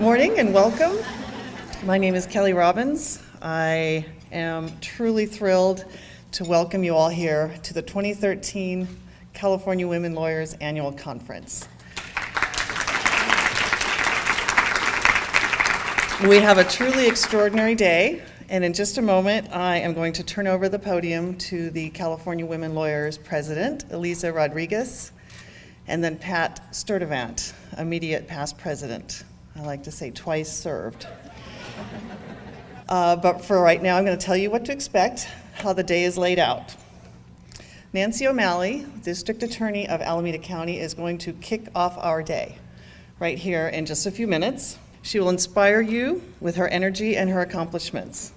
Good morning and welcome. My name is Kelly Robbins. I am truly thrilled to welcome you all here to the 2013 California Women Lawyers Annual Conference. We have a truly extraordinary day, and in just a moment I am going to turn over the podium to the California Women Lawyers President, Elisa Rodriguez, and then Pat Sturdivant, immediate past president. I like to say twice served. But for right now, I'm going to tell you what to expect, how the day is laid out. Nancy O'Malley, District Attorney of Alameda County, is going to kick off our day right here in just a few minutes. She will inspire you with her energy and her accomplishments.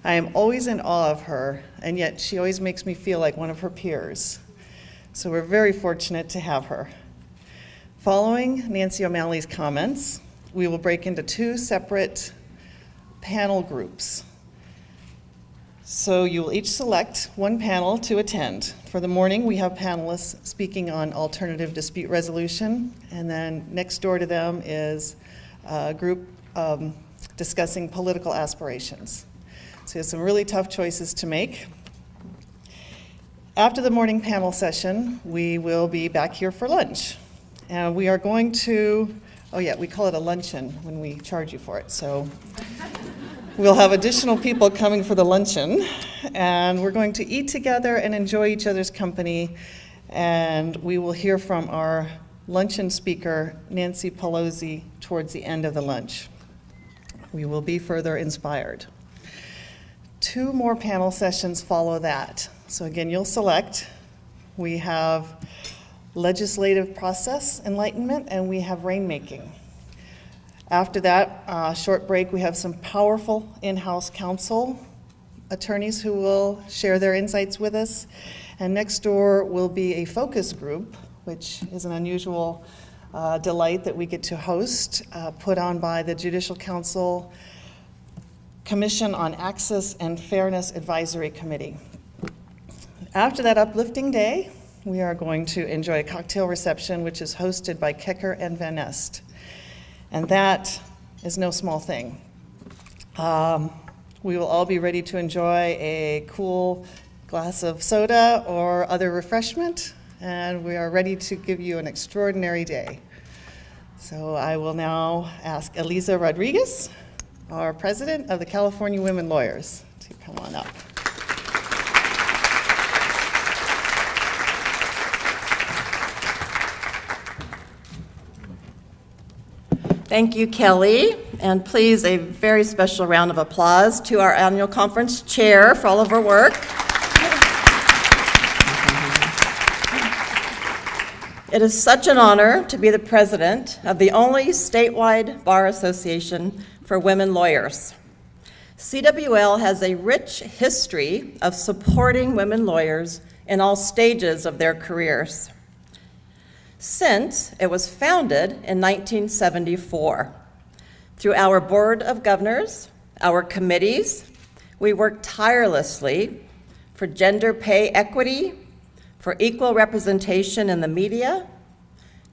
I am always in awe of her, and yet she always makes me feel like one of her peers. So we're very fortunate to have her. Following Nancy O'Malley's comments, we will break into two separate panel groups. So you will each select one panel to attend. For the morning, we have panelists speaking on alternative dispute resolution, and then next door to them is a group discussing political aspirations. So you have some really tough choices to make. After the morning panel session, we will be back here for lunch. And we are going to, we call it a luncheon when we charge you for it. So we'll have additional people coming for the luncheon, and we're going to eat together and enjoy each other's company, and we will hear from our luncheon speaker, Nancy Pelosi, towards the end of the lunch. We will be further inspired. Two more panel sessions follow that. So again, you'll select. We have legislative process enlightenment, and we have rainmaking. After that short break, we have some powerful in-house counsel attorneys who will share their insights with us. And next door will be a focus group, which is an unusual delight that we get to host, put on by the Judicial Council Commission on Access and Fairness Advisory Committee. After that uplifting day, we are going to enjoy a cocktail reception, which is hosted by Kecker and Van Nest. And that is no small thing. We will all be ready to enjoy a cool glass of soda or other refreshment, and we are ready to give you an extraordinary day. So I will now ask Elisa Rodriguez, our president of the California Women Lawyers, to come on up. Thank you, Kelly, and please a very special round of applause to our annual conference chair for all of her work. It is such an honor to be the president of the only statewide bar association for women lawyers. CWL has a rich history of supporting women lawyers in all stages of their careers. Since it was founded in 1974. Through our Board of Governors, our committees, we work tirelessly for gender pay equity, for equal representation in the media,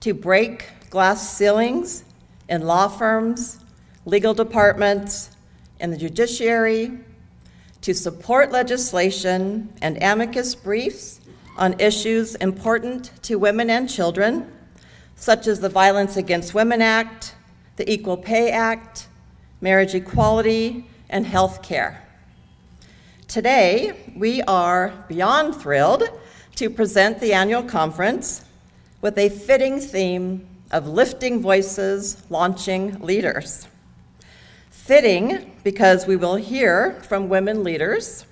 to break glass ceilings in law firms, legal departments, and the judiciary, to support legislation and amicus briefs on issues important to women and children, such as the Violence Against Women Act, the Equal Pay Act, marriage equality, and health care. Today, we are beyond thrilled to present the annual conference with a fitting theme of lifting voices, launching leaders. Fitting because we will hear from women leaders,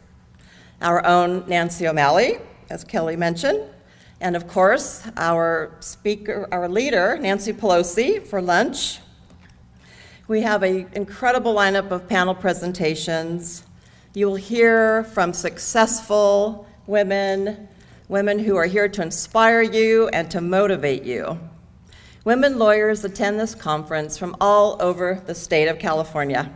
our own Nancy O'Malley, as Kelly mentioned, and of course, our leader, Nancy Pelosi, for lunch. We have an incredible lineup of panel presentations. You will hear from successful women who are here to inspire you and to motivate you. Women lawyers attend this conference from all over the state of California.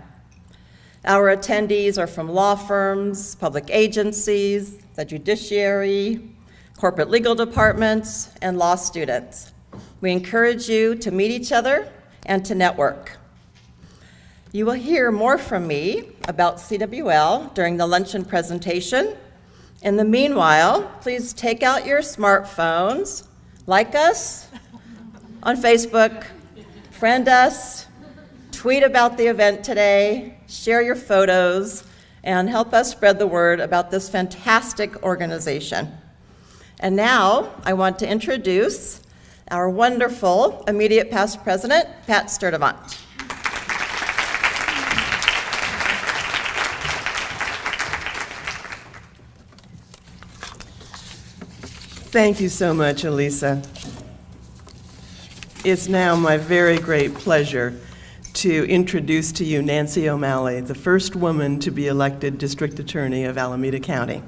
Our attendees are from law firms, public agencies, the judiciary, corporate legal departments, and law students. We encourage you to meet each other and to network. You will hear more from me about CWL during the luncheon presentation. In the meanwhile, please take out your smartphones, like us on Facebook, friend us, tweet about the event today, share your photos, and help us spread the word about this fantastic organization. And now, I want to introduce our wonderful immediate past president, Pat Sturdivant. Thank you so much, Elisa. It's now my very great pleasure to introduce to you Nancy O'Malley, the first woman to be elected District Attorney of Alameda County.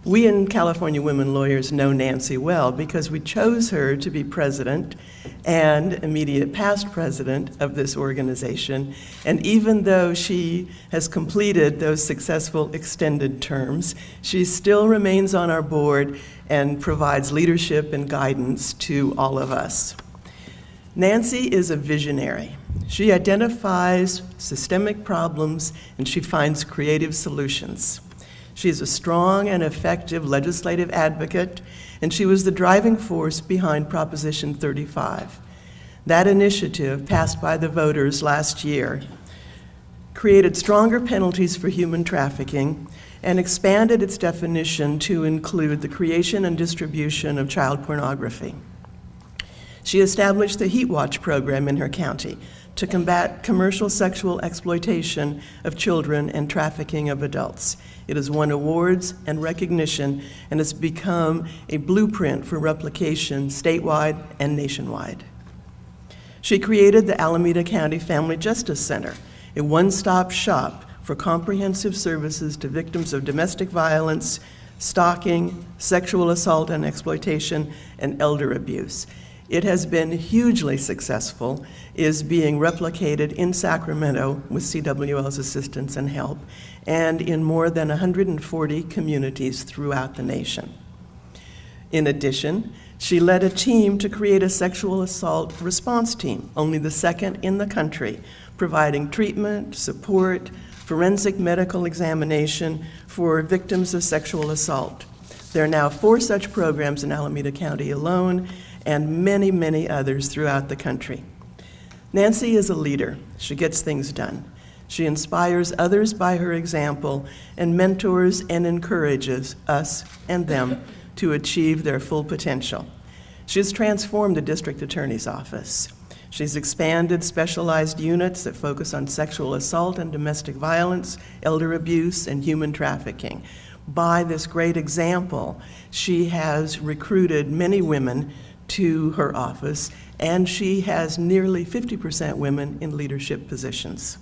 We in California Women Lawyers know Nancy well because we chose her to be president and immediate past president of this organization. And even though she has completed those successful extended terms, she still remains on our board and provides leadership and guidance to all of us. Nancy is a visionary. She identifies systemic problems and she finds creative solutions. She is a strong and effective legislative advocate, and she was the driving force behind Proposition 35. That initiative, passed by the voters last year, created stronger penalties for human trafficking and expanded its definition to include the creation and distribution of child pornography. She established the Heat Watch program in her county to combat commercial sexual exploitation of children and trafficking of adults. It has won awards and recognition and has become a blueprint for replication statewide and nationwide. She created the Alameda County Family Justice Center, a one-stop shop for comprehensive services to victims of domestic violence, stalking, sexual assault and exploitation, and elder abuse. It has been hugely successful, is being replicated in Sacramento with CWL's assistance and help, and in more than 140 communities throughout the nation. In addition, she led a team to create a sexual assault response team, only the second in the country, providing treatment, support, forensic medical examination for victims of sexual assault. There are now 4 such programs in Alameda County alone, and many, many others throughout the country. Nancy is a leader. She gets things done. She inspires others by her example and mentors and encourages us and them to achieve their full potential. She has transformed the district attorney's office. She's expanded specialized units that focus on sexual assault and domestic violence, elder abuse, and human trafficking. By this great example, she has recruited many women to her office, and she has nearly 50% women in leadership positions.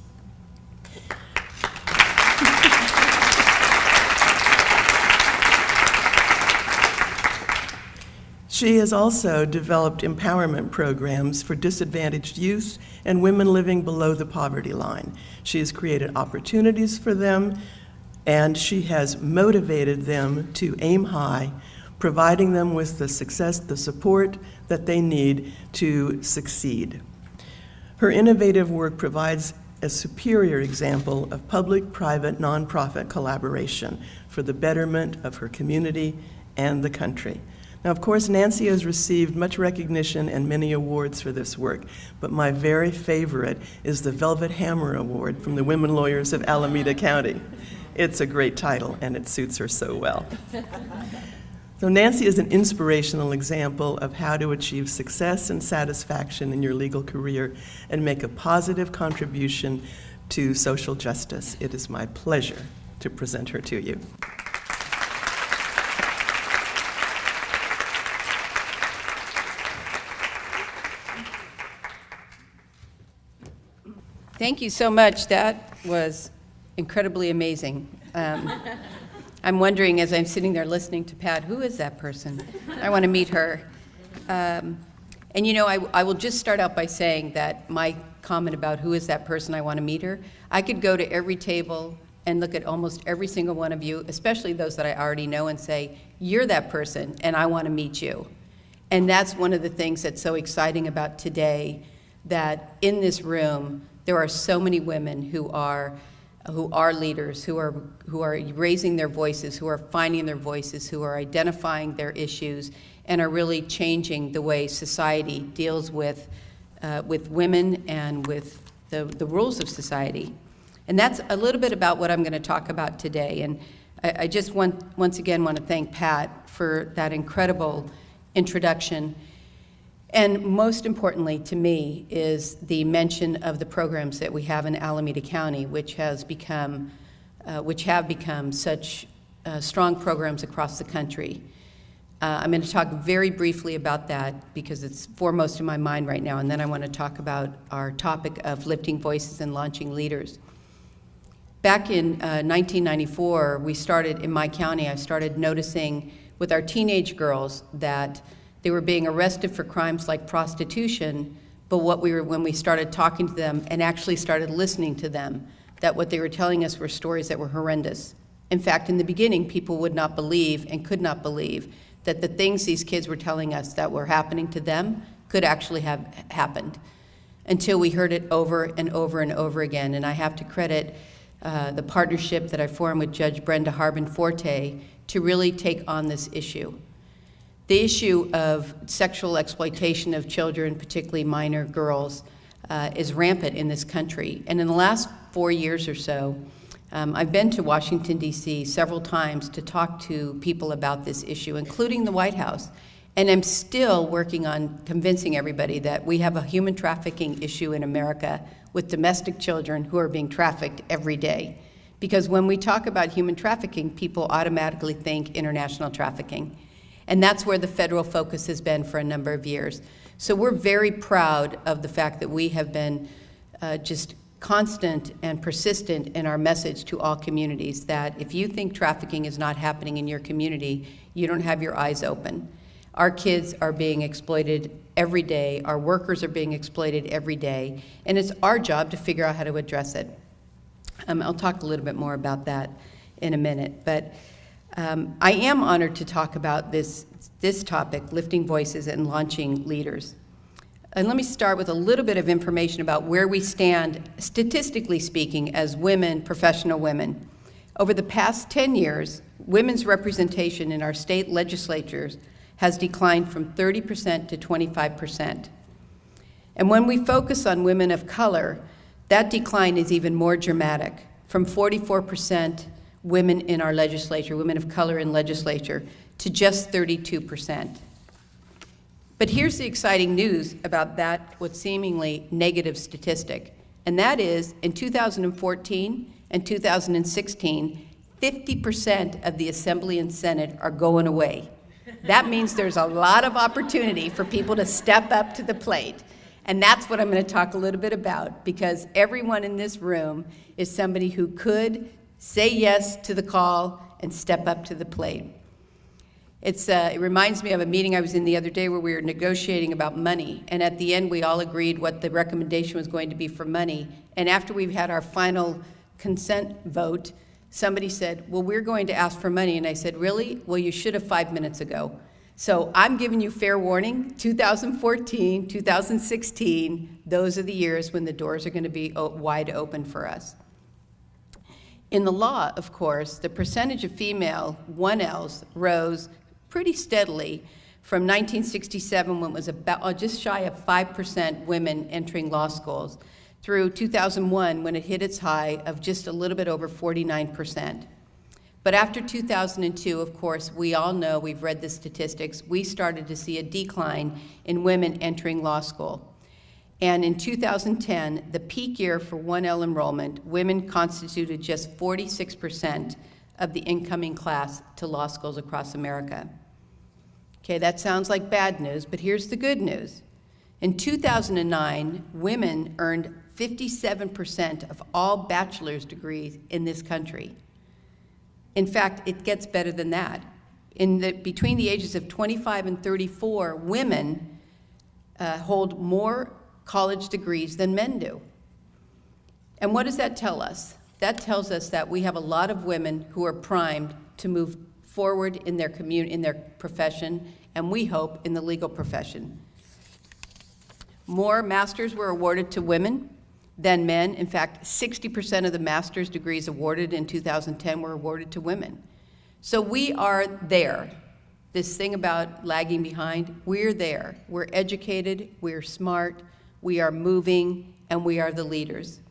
She has also developed empowerment programs for disadvantaged youth and women living below the poverty line. She has created opportunities for them, and she has motivated them to aim high, providing them with the success, the support that they need to succeed. Her innovative work provides a superior example of public-private nonprofit collaboration for the betterment of her community and the country. Now, of course, Nancy has received much recognition and many awards for this work, but my very favorite is the Velvet Hammer Award from the Women Lawyers of Alameda County. It's a great title, and it suits her so well. So Nancy is an inspirational example of how to achieve success and satisfaction in your legal career and make a positive contribution to social justice. It is my pleasure to present her to you. Thank you so much. That was incredibly amazing. I'm wondering, as I'm sitting there listening to Pat, who is that person? I want to meet her. And you know, I will just start out by saying that my comment about who is that person, I want to meet her, I could go to every table and look at almost every single one of you, especially those that I already know, and say, you're that person, and I want to meet you. And that's one of the things that's so exciting about today, that in this room, There are so many women who are leaders, who are raising their voices, who are finding their voices, who are identifying their issues, and are really changing the way society deals with women and with the rules of society. And that's a little bit about what I'm going to talk about today. And I just once again want to thank Pat for that incredible introduction. And most importantly to me is the mention of the programs that we have in Alameda County, which have become such strong programs across the country. I'm going to talk very briefly about that because it's foremost in my mind right now, and then I want to talk about our topic of lifting voices and launching leaders. Back in 1994, we started, in my county, I started noticing with our teenage girls that they were being arrested for crimes like prostitution, but when we started talking to them and actually started listening to them, that what they were telling us were stories that were horrendous. In fact, in the beginning, people would not believe and could not believe that the things these kids were telling us that were happening to them could actually have happened, until we heard it over and over and over again. And I have to credit the partnership that I formed with Judge Brenda Harbin-Forte to really take on this issue. The issue of sexual exploitation of children, particularly minor girls, is rampant in this country. And in the last 4 years or so, I've been to Washington, D.C. several times to talk to people about this issue, including the White House. And I'm still working on convincing everybody that we have a human trafficking issue in America with domestic children who are being trafficked every day. Because when we talk about human trafficking, people automatically think international trafficking. And that's where the federal focus has been for a number of years. So we're very proud of the fact that we have been just constant and persistent in our message to all communities that if you think trafficking is not happening in your community, you don't have your eyes open. Our kids are being exploited every day, our workers are being exploited every day, and it's our job to figure out how to address it. I'll talk a little bit more about that in a minute, but I am honored to talk about this topic, lifting voices and launching leaders. And let me start with a little bit of information about where we stand, statistically speaking, as women, professional women. Over the past 10 years, women's representation in our state legislatures has declined from 30% to 25%. And when we focus on women of color, that decline is even more dramatic, from 44% women in our legislature, women of color in legislature, to just 32%. But here's the exciting news about that, what seemingly negative statistic, and that is in 2014 and 2016, 50% of the Assembly and Senate are going away. That means there's a lot of opportunity for people to step up to the plate. And that's what I'm going to talk a little bit about, because everyone in this room is somebody who could say yes to the call and step up to the plate. It reminds me of a meeting I was in the other day where we were negotiating about money, and at the end we all agreed what the recommendation was going to be for money. And after we've had our final consent vote, somebody said, well, we're going to ask for money. And I said, really? Well, you should have 5 minutes ago. So I'm giving you fair warning, 2014, 2016, those are the years when the doors are going to be wide open for us. In the law, of course, the percentage of female 1Ls rose pretty steadily from 1967, when it was about just shy of 5% women entering law schools, through 2001, when it hit its high of just a little bit over 49%. But after 2002, of course, we all know, we've read the statistics, we started to see a decline in women entering law school. And in 2010, the peak year for 1L enrollment, women constituted just 46% of the incoming class to law schools across America. Okay, that sounds like bad news, but here's the good news. In 2009, women earned 57% of all bachelor's degrees in this country. In fact, it gets better than that. Between the ages of 25 and 34, women hold more college degrees than men do. And what does that tell us? That tells us that we have a lot of women who are primed to move forward in their community, in their profession, and we hope in the legal profession. More masters were awarded to women. than men. In fact, 60% of the master's degrees awarded in 2010 were awarded to women. So we are there. This thing about lagging behind, we're there. We're educated, we're smart, we are moving, and we are the leaders.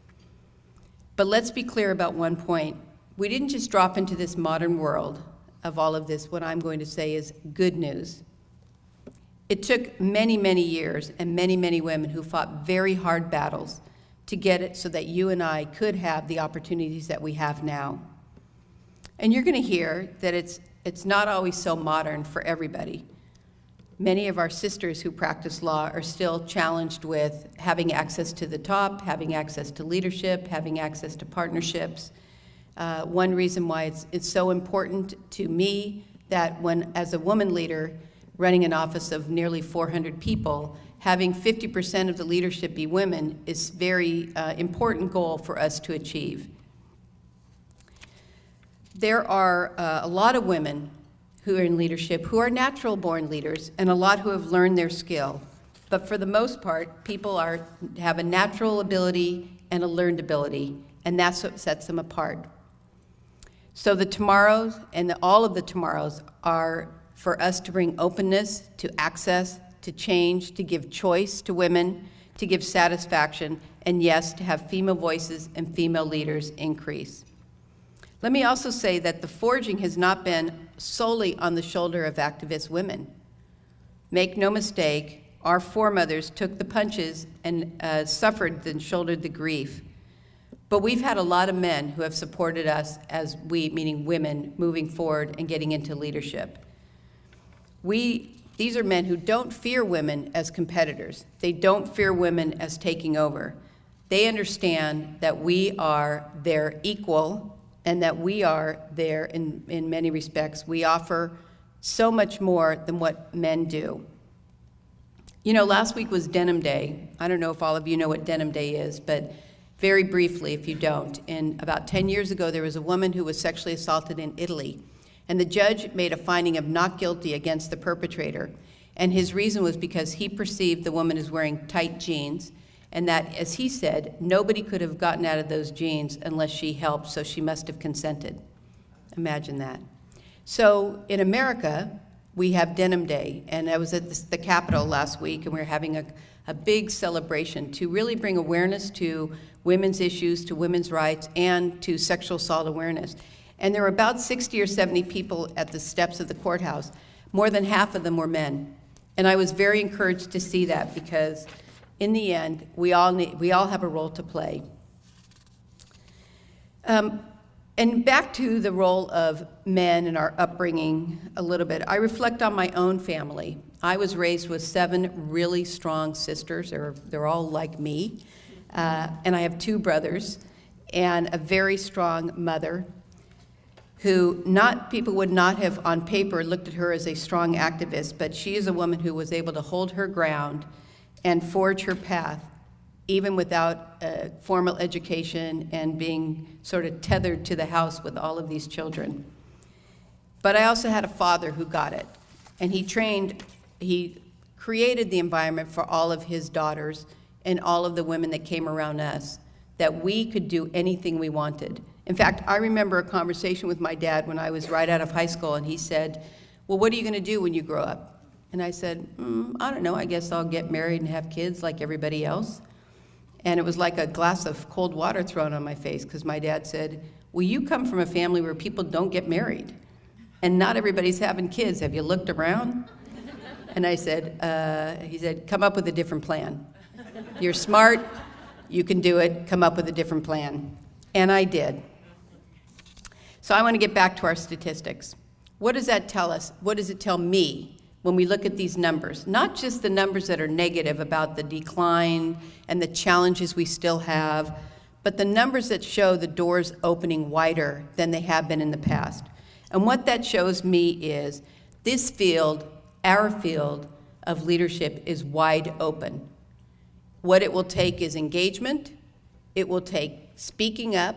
But let's be clear about one point. We didn't just drop into this modern world of all of this. What I'm going to say is good news. It took many, many years and many, many women who fought very hard battles to get it so that you and I could have the opportunities that we have now. And you're going to hear that it's not always so modern for everybody. Many of our sisters who practice law are still challenged with having access to the top, having access to leadership, having access to partnerships. One reason why it's so important to me that when, as a woman leader, running an office of nearly 400 people, having 50% of the leadership be women is a very important goal for us to achieve. There are a lot of women who are in leadership who are natural-born leaders, and a lot who have learned their skill. But for the most part, people have a natural ability and a learned ability, and that's what sets them apart. So the tomorrows and all of the tomorrows are for us to bring openness, to access, to change, to give choice to women, to give satisfaction, and yes, to have female voices and female leaders increase. Let me also say that the forging has not been solely on the shoulder of activist women. Make no mistake, our foremothers took the punches and suffered and shouldered the grief. But we've had a lot of men who have supported us as we, meaning women, moving forward and getting into leadership. These are men who don't fear women as competitors. They don't fear women as taking over. They understand that we are their equal and that we are there in many respects. We offer so much more than what men do. You know, last week was Denim Day. I don't know if all of you know what Denim Day is, but very briefly, if you don't, about 10 years ago, there was a woman who was sexually assaulted in Italy, and the judge made a finding of not guilty against the perpetrator, and his reason was because he perceived the woman as wearing tight jeans, and that, as he said, nobody could have gotten out of those jeans unless she helped, so she must have consented. Imagine that. So in America, we have Denim Day, and I was at the Capitol last week, and we were having a big celebration to really bring awareness to women's issues, to women's rights, and to sexual assault awareness. And there were about 60 or 70 people at the steps of the courthouse. More than half of them were men. And I was very encouraged to see that because in the end, we all have a role to play. And back to the role of men and our upbringing a little bit, I reflect on my own family. I was raised with 7 really strong sisters. They're all like me. And I have 2 brothers and a very strong mother who people would not have on paper looked at her as a strong activist, but she is a woman who was able to hold her ground and forge her path, even without formal education and being sort of tethered to the house with all of these children. But I also had a father who got it, and he created the environment for all of his daughters and all of the women that came around us, that we could do anything we wanted. In fact, I remember a conversation with my dad when I was right out of high school, and he said, well, what are you going to do when you grow up? And I said, I don't know, I guess I'll get married and have kids like everybody else. And it was like a glass of cold water thrown on my face, because my dad said, well, you come from a family where people don't get married, and not everybody's having kids. Have you looked around? And I said, he said, come up with a different plan. You're smart, you can do it, come up with a different plan. And I did. So I want to get back to our statistics. What does that tell us? What does it tell me when we look at these numbers? Not just the numbers that are negative about the decline and the challenges we still have, but the numbers that show the doors opening wider than they have been in the past. And what that shows me is this field, our field of leadership, is wide open. What it will take is engagement, it will take speaking up,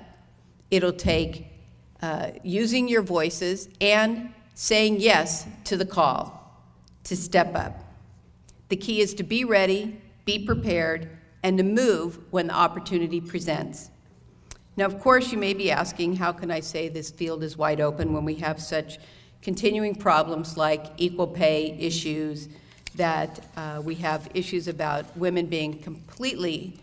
it'll take using your voices and saying yes to the call to step up. The key is to be ready, be prepared, and to move when the opportunity presents. Now, of course, you may be asking, how can I say this field is wide open when we have such continuing problems like equal pay issues, that we have issues about women being completely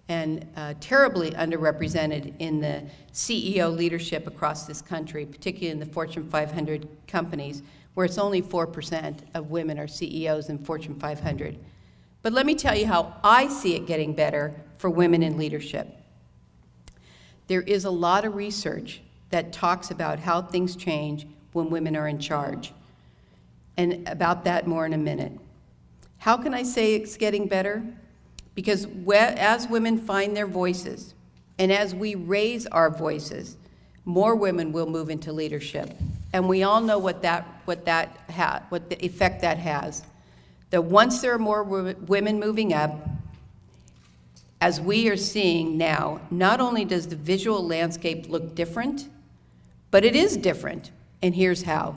and terribly underrepresented in the CEO leadership across this country, particularly in the Fortune 500 companies, where it's only 4% of women are CEOs in Fortune 500. But let me tell you how I see it getting better for women in leadership. There is a lot of research that talks about how things change when women are in charge, and about that more in a minute. How can I say it's getting better? Because as women find their voices, and as we raise our voices, more women will move into leadership. And we all know what the effect that has. That once there are more women moving up, as we are seeing now, not only does the visual landscape look different, but it is different, and here's how.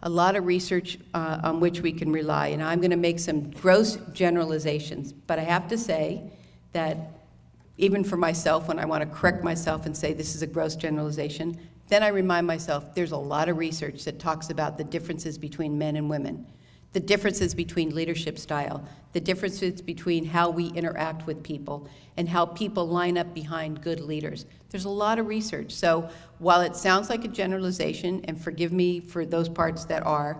A lot of research on which we can rely, and I'm going to make some gross generalizations, but I have to say that even for myself, when I want to correct myself and say this is a gross generalization, then I remind myself there's a lot of research that talks about the differences between men and women, the differences between leadership style, the differences between how we interact with people, and how people line up behind good leaders. There's a lot of research. So while it sounds like a generalization, and forgive me for those parts that are,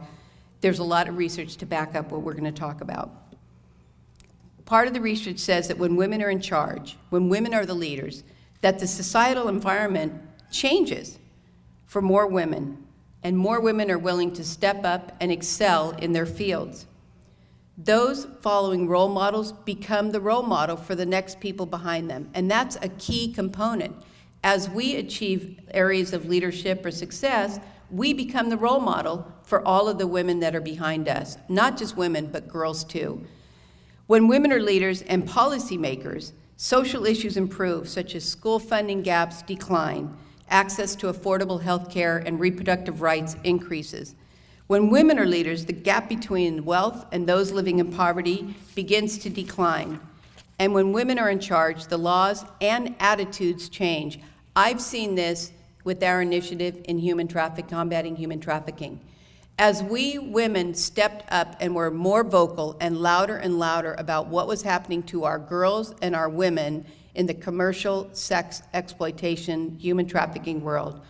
there's a lot of research to back up what we're going to talk about. Part of the research says that when women are in charge, when women are the leaders, that the societal environment changes for more women, and more women are willing to step up and excel in their fields. Those following role models become the role model for the next people behind them, and that's a key component. As we achieve areas of leadership or success, we become the role model for all of the women that are behind us, not just women, but girls too. When women are leaders and policymakers, social issues improve, such as school funding gaps decline, access to affordable health care and reproductive rights increases. When women are leaders, the gap between wealth and those living in poverty begins to decline. And when women are in charge, the laws and attitudes change. I've seen this with our initiative in combating human trafficking. As we women stepped up and were more vocal and louder about what was happening to our girls and our women in the commercial sex exploitation, human trafficking world,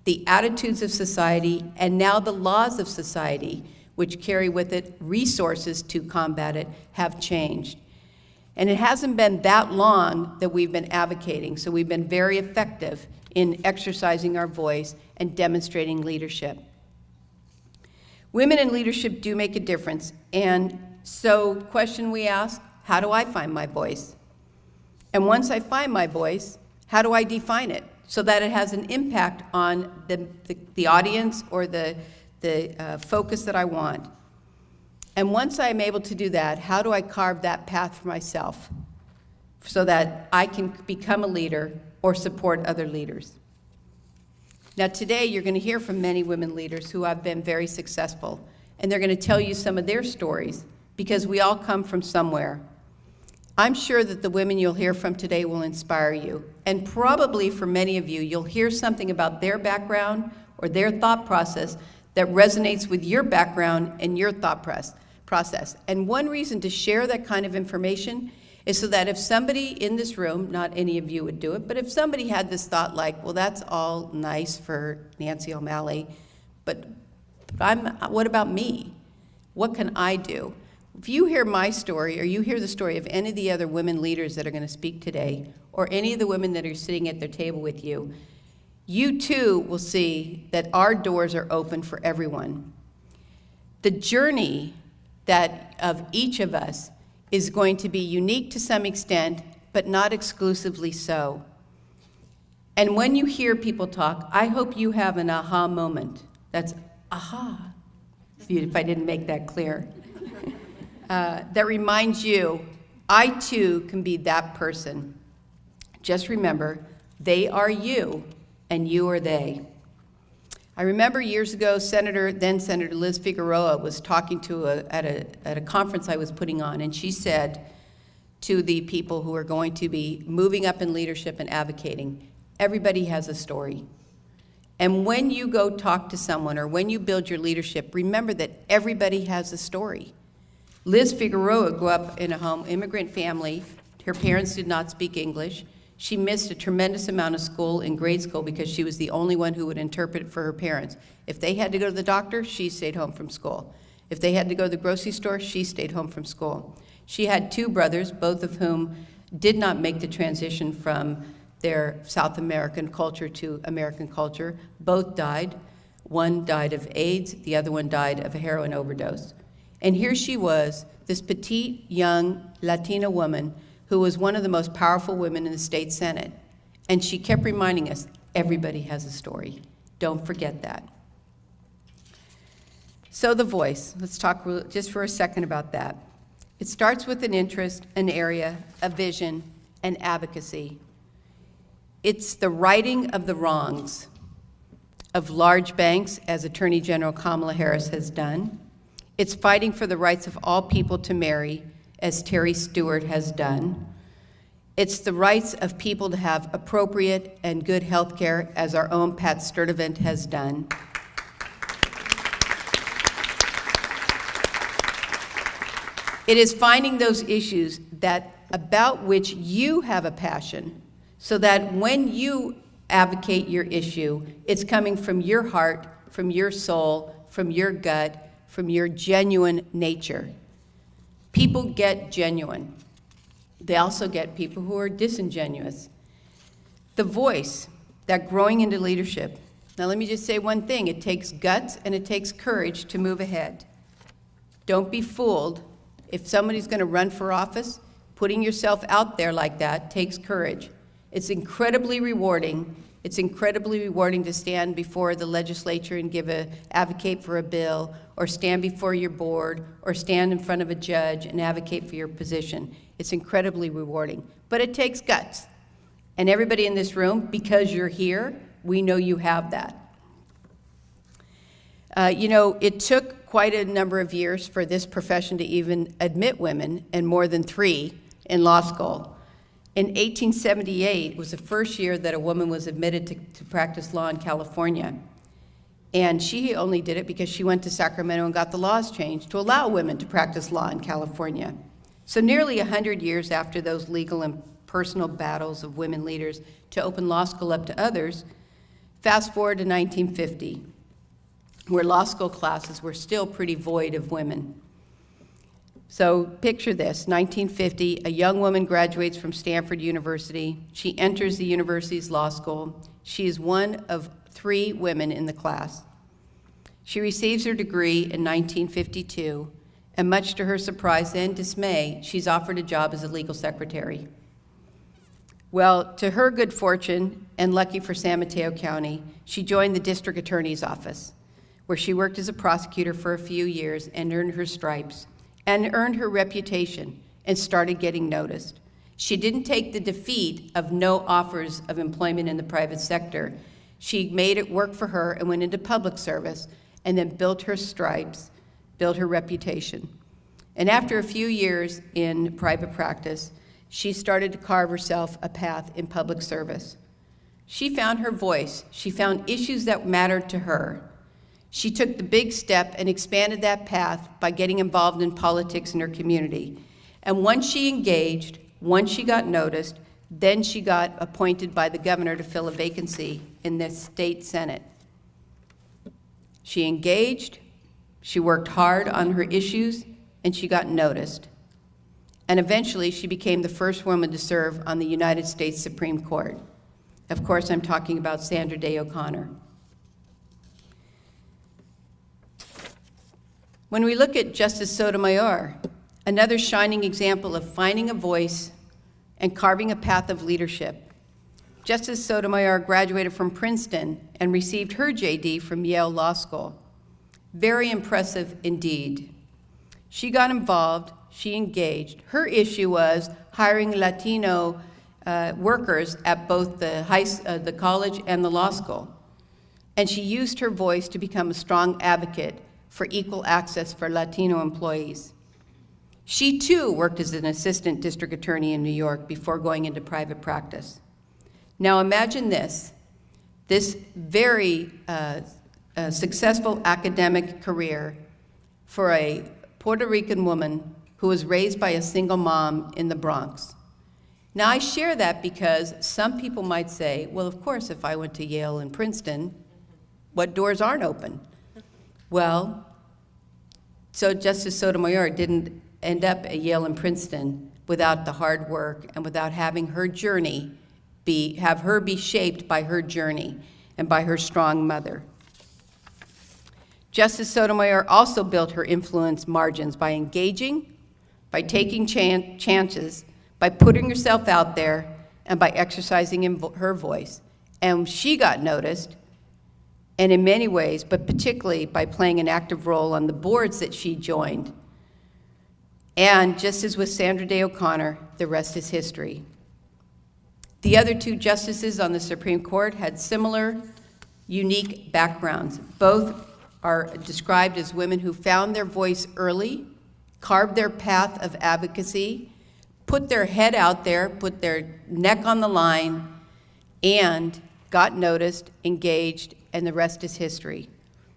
the attitudes of society, and now the laws of society, which carry with it resources to combat it, have changed. And it hasn't been that long that we've been advocating, so we've been very effective in exercising our voice and demonstrating leadership. Women in leadership do make a difference, and so the question we ask, how do I find my voice? And once I find my voice, how do I define it so that it has an impact on the audience or the focus that I want? And once I'm able to do that, how do I carve that path for myself so that I can become a leader or support other leaders? Now today, you're going to hear from many women leaders who have been very successful, and they're going to tell you some of their stories, because we all come from somewhere. I'm sure that the women you'll hear from today will inspire you, and probably for many of you, you'll hear something about their background or their thought process that resonates with your background and your thought process. And one reason to share that kind of information is so that if somebody in this room, not any of you would do it, but if somebody had this thought like, well, that's all nice for Nancy O'Malley, but what about me? What can I do? If you hear my story, or you hear the story of any of the other women leaders that are going to speak today, or any of the women that are sitting at their table with you, you too will see that our doors are open for everyone. The journey of each of us is going to be unique to some extent, but not exclusively so. And when you hear people talk, I hope you have an aha moment. That's aha, if I didn't make that clear. That reminds you, I too can be that person. Just remember, they are you, and you are they. I remember years ago, then Senator Liz Figueroa was talking at a conference I was putting on, and she said, to the people who are going to be moving up in leadership and advocating. Everybody has a story. And when you go talk to someone or when you build your leadership, remember that everybody has a story. Liz Figueroa grew up in a home immigrant family. Her parents did not speak English. She missed a tremendous amount of school in grade school because she was the only one who would interpret for her parents. If they had to go to the doctor, she stayed home from school. If they had to go to the grocery store, she stayed home from school. She had two brothers, both of whom did not make the transition from their South American culture to American culture. Both died. One died of AIDS, the other one died of a heroin overdose. And here she was, this petite, young Latina woman who was one of the most powerful women in the state Senate. And she kept reminding us, everybody has a story. Don't forget that. So the voice, let's talk just for a second about that. It starts with an interest, an area, a vision, and advocacy. It's the righting of the wrongs of large banks, as Attorney General Kamala Harris has done. It's fighting for the rights of all people to marry, as Terry Stewart has done. It's the rights of people to have appropriate and good health care, as our own Pat Sturdivant has done. It is finding those issues about which you have a passion, so that when you advocate your issue, it's coming from your heart, from your soul, from your gut, from your genuine nature. People get genuine. They also get people who are disingenuous. The voice, that growing into leadership. Now let me just say one thing, it takes guts and it takes courage to move ahead. Don't be fooled. If somebody's going to run for office, putting yourself out there like that takes courage. It's incredibly rewarding. It's incredibly rewarding to stand before the legislature and advocate for a bill, or stand before your board, or stand in front of a judge and advocate for your position. It's incredibly rewarding, but it takes guts. And everybody in this room, because you're here, we know you have that. It took quite a number of years for this profession to even admit women, and more than 3 in law school. In 1878 was the first year that a woman was admitted to practice law in California. And she only did it because she went to Sacramento and got the laws changed to allow women to practice law in California. So nearly 100 years after those legal and personal battles of women leaders to open law school up to others, fast forward to 1950, where law school classes were still pretty void of women. So picture this, 1950, a young woman graduates from Stanford University. She enters the university's law school. She is one of 3 women in the class. She receives her degree in 1952, and much to her surprise and dismay, she's offered a job as a legal secretary. Well, to her good fortune, and lucky for San Mateo County, she joined the district attorney's office, where she worked as a prosecutor for a few years and earned her stripes, and earned her reputation, and started getting noticed. She didn't take the defeat of no offers of employment in the private sector. She made it work for her and went into public service, and then built her stripes, built her reputation. And after a few years in private practice, she started to carve herself a path in public service. She found her voice. She found issues that mattered to her. She took the big step and expanded that path by getting involved in politics in her community. And once she engaged, once she got noticed, then she got appointed by the governor to fill a vacancy in the state Senate. She engaged, she worked hard on her issues, and she got noticed. And eventually she became the first woman to serve on the United States Supreme Court. Of course, I'm talking about Sandra Day O'Connor. When we look at Justice Sotomayor, another shining example of finding a voice and carving a path of leadership. Justice Sotomayor graduated from Princeton and received her JD from Yale Law School. Very impressive indeed. She got involved, she engaged. Her issue was hiring Latino workers at both the college and the law school. And she used her voice to become a strong advocate for equal access for Latino employees. She too worked as an assistant district attorney in New York before going into private practice. Now imagine this very successful academic career for a Puerto Rican woman who was raised by a single mom in the Bronx. Now I share that because some people might say, well, of course, if I went to Yale and Princeton, what doors aren't open? Well, so Justice Sotomayor didn't end up at Yale and Princeton without the hard work and without having her journey have her be shaped by her journey and by her strong mother. Justice Sotomayor also built her influence margins by engaging, by taking chances, by putting herself out there, and by exercising her voice. And she got noticed, and in many ways, but particularly by playing an active role on the boards that she joined. And just as with Sandra Day O'Connor, the rest is history. The other two justices on the Supreme Court had similar, unique backgrounds. Both are described as women who found their voice early, carved their path of advocacy, put their head out there, put their neck on the line, and got noticed, engaged, and the rest is history.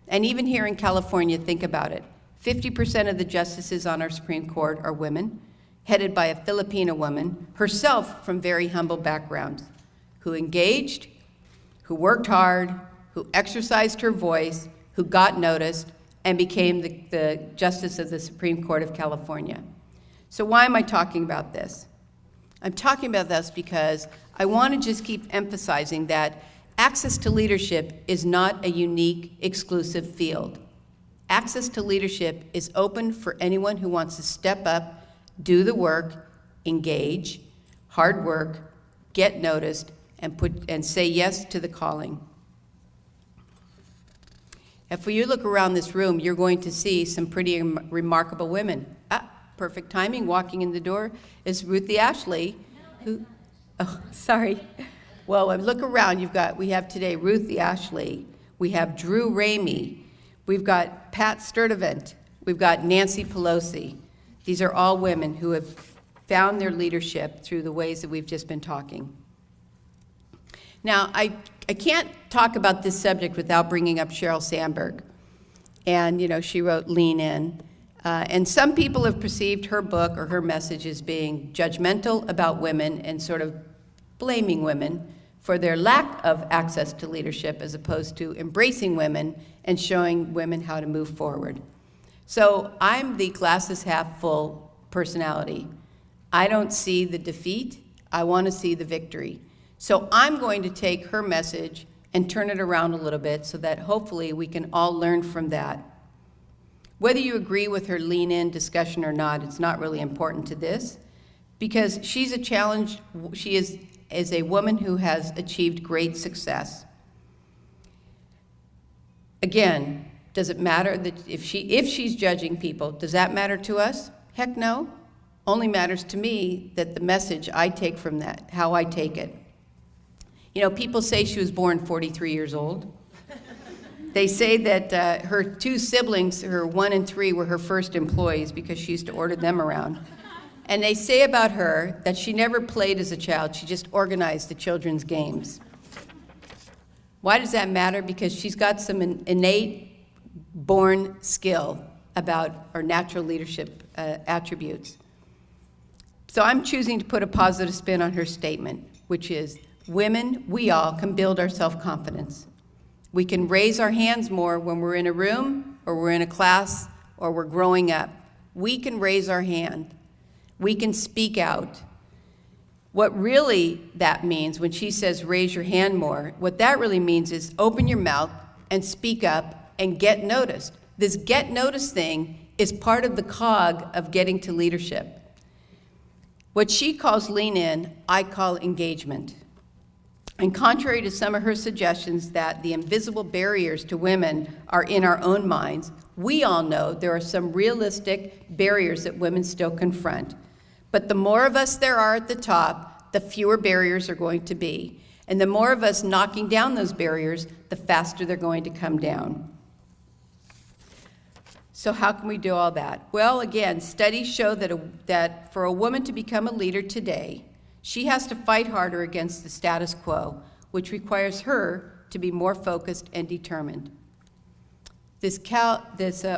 And even here in California, think about it. 50% of the justices on our Supreme Court are women, headed by a Filipina woman, herself from very humble backgrounds, who engaged, who worked hard, who exercised her voice, who got noticed, and became the Justice of the Supreme Court of California. So why am I talking about this? I'm talking about this because I want to just keep emphasizing that access to leadership is not a unique, exclusive field. Access to leadership is open for anyone who wants to step up, do the work, engage, hard work, get noticed, and say yes to the calling. If you look around this room, you're going to see some pretty remarkable women. Perfect timing, walking in the door is Ruthie Ashley, who, oh, sorry. Well, look around, we have today Ruthie Ashley, we have Drew Ramey, we've got Pat Sturdivant, we've got Nancy Pelosi. These are all women who have found their leadership through the ways that we've just been talking. Now, I can't talk about this subject without bringing up Sheryl Sandberg. And, she wrote Lean In. And some people have perceived her book or her message as being judgmental about women and sort of blaming women for their lack of access to leadership as opposed to embracing women and showing women how to move forward. So I'm the glass is half full personality. I don't see the defeat, I want to see the victory. So I'm going to take her message and turn it around a little bit so that hopefully we can all learn from that. Whether you agree with her lean in discussion or not, it's not really important to this, because she's a challenge, she is a woman who has achieved great success. Again, does it matter that if she's judging people, does that matter to us? Heck no. Only matters to me that the message I take from that, how I take it. People say she was born 43 years old. They say that her two siblings, her 1 and 3, were her first employees because she used to order them around. And they say about her that she never played as a child, she just organized the children's games. Why does that matter? Because she's got some innate born skill about her natural leadership attributes. So I'm choosing to put a positive spin on her statement, which is, women, we all can build our self-confidence. We can raise our hands more when we're in a room, or we're in a class, or we're growing up. We can raise our hand. We can speak out. What really that means when she says raise your hand more, what that really means is open your mouth and speak up and get noticed. This get noticed thing is part of the cog of getting to leadership. What she calls lean in, I call engagement. And contrary to some of her suggestions that the invisible barriers to women are in our own minds, we all know there are some realistic barriers that women still confront. But the more of us there are at the top, the fewer barriers are going to be. And the more of us knocking down those barriers, the faster they're going to come down. So how can we do all that? Well, again, studies show that for a woman to become a leader today, she has to fight harder against the status quo, which requires her to be more focused and determined. This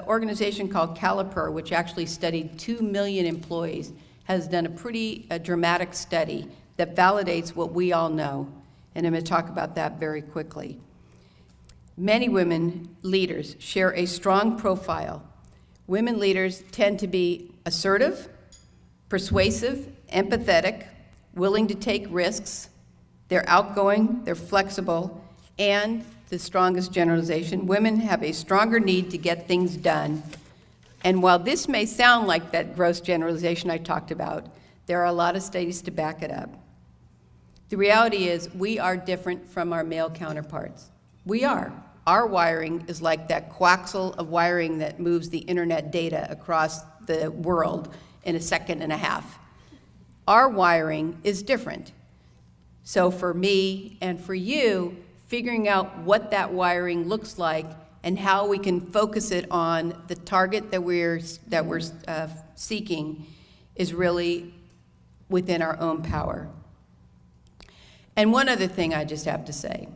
organization called Caliper, which actually studied 2 million employees, has done a pretty dramatic study that validates what we all know, and I'm going to talk about that very quickly. Many women leaders share a strong profile. Women leaders tend to be assertive, persuasive, empathetic, willing to take risks. They're outgoing, they're flexible, and the strongest generalization, women have a stronger need to get things done. And while this may sound like that gross generalization I talked about, there are a lot of studies to back it up. The reality is we are different from our male counterparts. We are. Our wiring is like that coaxial of wiring that moves the internet data across the world in a second and a half. Our wiring is different. So for me and for you, figuring out what that wiring looks like and how we can focus it on the target that we're seeking is really within our own power. And one other thing I just have to say,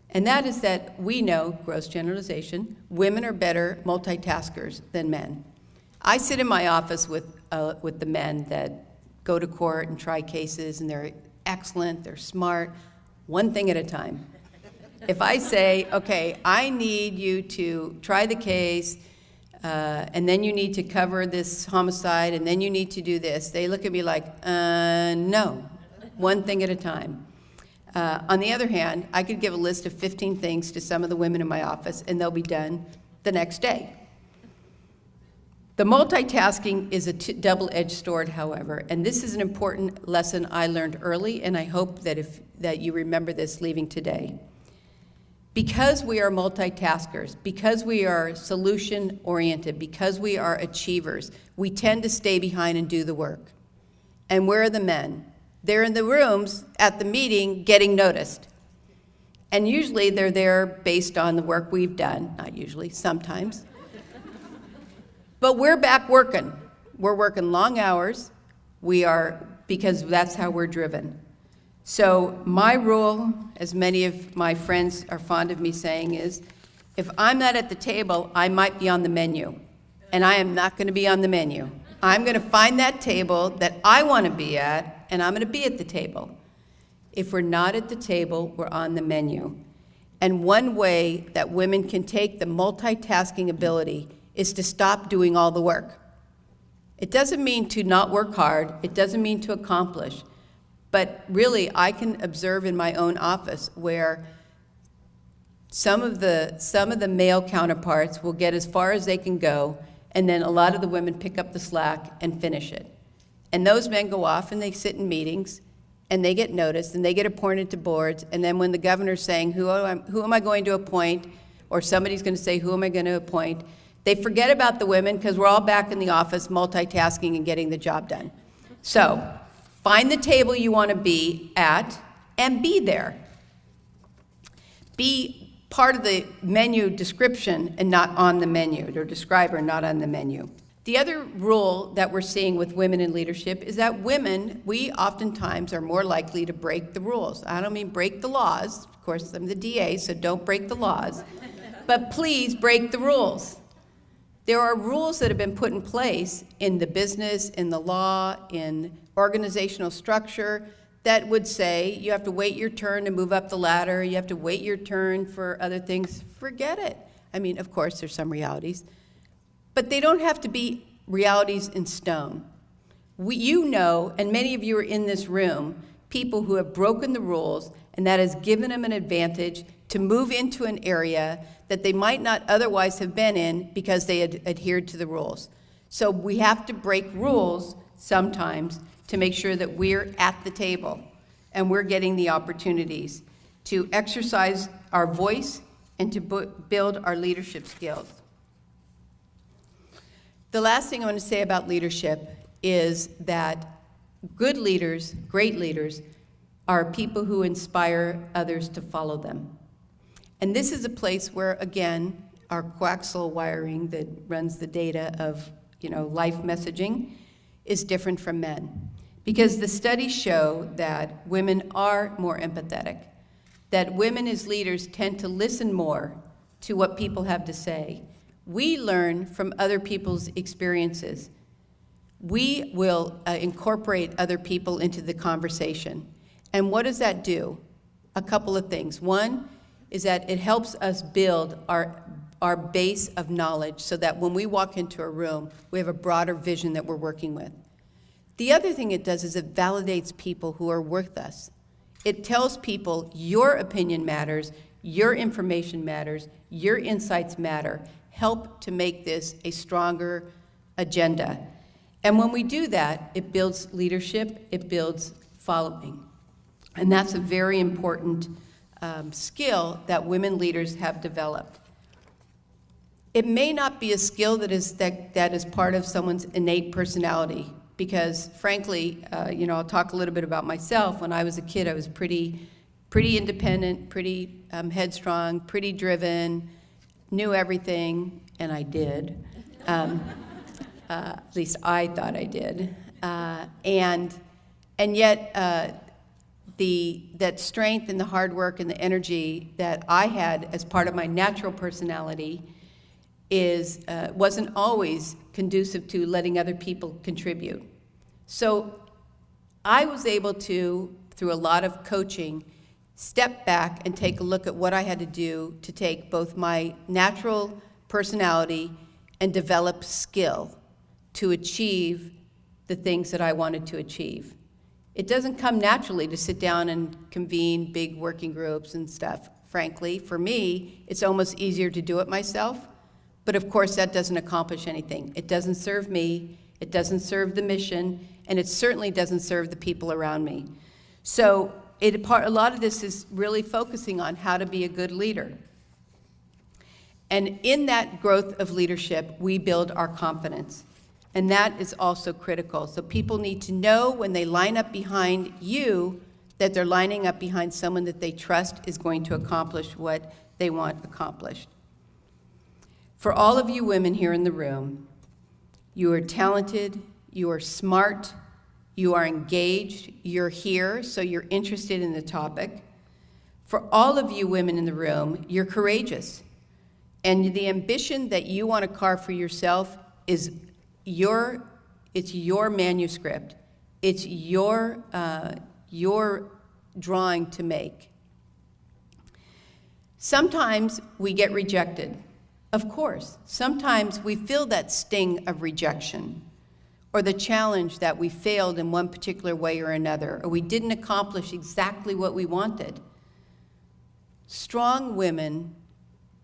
and that is that we know, gross generalization, women are better multitaskers than men. I sit in my office with the men that go to court and try cases, and they're excellent, they're smart, one thing at a time. If I say, okay, I need you to try the case, and then you need to cover this homicide, and then you need to do this, they look at me like, no, one thing at a time. On the other hand, I could give a list of 15 things to some of the women in my office, and they'll be done the next day. The multitasking is a double-edged sword, however, and this is an important lesson I learned early, and I hope that you remember this leaving today. Because we are multitaskers, because we are solution-oriented, because we are achievers, we tend to stay behind and do the work. And where are the men? They're in the rooms at the meeting getting noticed. And usually they're there based on the work we've done, not usually, sometimes. But we're back working. We're working long hours. Because that's how we're driven. So my rule, as many of my friends are fond of me saying, is if I'm not at the table, I might be on the menu. And I am not going to be on the menu. I'm going to find that table that I want to be at, and I'm going to be at the table. If we're not at the table, we're on the menu. And one way that women can take the multitasking ability is to stop doing all the work. It doesn't mean to not work hard. It doesn't mean to accomplish. But really, I can observe in my own office where some of the male counterparts will get as far as they can go, and then a lot of the women pick up the slack and finish it. And those men go off and they sit in meetings, and they get noticed, and they get appointed to boards, and then when the governor's saying, who am I going to appoint, or somebody's going to say, who am I going to appoint, they forget about the women because we're all back in the office multitasking and getting the job done. So find the table you want to be at and be there. Be part of the menu description and not on the menu, or describer, not on the menu. The other rule that we're seeing with women in leadership is that women, we oftentimes are more likely to break the rules. I don't mean break the laws. Of course, I'm the DA, so don't break the laws. But please break the rules. There are rules that have been put in place in the business, in the law, in organizational structure that would say you have to wait your turn to move up the ladder, you have to wait your turn for other things. Forget it. I mean, of course, there's some realities. But they don't have to be realities in stone. You know, and many of you are in this room, people who have broken the rules, and that has given them an advantage to move into an area that they might not otherwise have been in because they had adhered to the rules. So we have to break rules sometimes to make sure that we're at the table and we're getting the opportunities to exercise our voice and to build our leadership skills. The last thing I want to say about leadership is that good leaders, great leaders, are people who inspire others to follow them. And this is a place where, again, our coaxial wiring that runs the data of, life messaging is different from men. Because the studies show that women are more empathetic, that women as leaders tend to listen more to what people have to say. We learn from other people's experiences. We will incorporate other people into the conversation. And what does that do? A couple of things. One is that it helps us build our base of knowledge so that when we walk into a room, we have a broader vision that we're working with. The other thing it does is it validates people who are with us. It tells people your opinion matters, your information matters, your insights matter. Help to make this a stronger agenda. And when we do that, it builds leadership, it builds following. And that's a very important skill that women leaders have developed. It may not be a skill that is part of someone's innate personality, because frankly, I'll talk a little bit about myself. When I was a kid, I was pretty independent, pretty headstrong, pretty driven, knew everything, and I did. At least I thought I did. And yet, that strength and the hard work and the energy that I had as part of my natural personality wasn't always conducive to letting other people contribute. So I was able to, through a lot of coaching, step back and take a look at what I had to do to take both my natural personality and develop skill to achieve the things that I wanted to achieve. It doesn't come naturally to sit down and convene big working groups and stuff. Frankly, for me, it's almost easier to do it myself. But of course, that doesn't accomplish anything. It doesn't serve me, it doesn't serve the mission, and it certainly doesn't serve the people around me. So a lot of this is really focusing on how to be a good leader. And in that growth of leadership, we build our confidence. And that is also critical. So people need to know when they line up behind you that they're lining up behind someone that they trust is going to accomplish what they want accomplished. For all of you women here in the room, you are talented, you are smart, you are engaged, you're here, so you're interested in the topic. For all of you women in the room, you're courageous. And the ambition that you want to carve for yourself is it's your manuscript. It's your drawing to make. Sometimes we get rejected. Of course, sometimes we feel that sting of rejection or the challenge that we failed in one particular way or another, or we didn't accomplish exactly what we wanted. Strong women,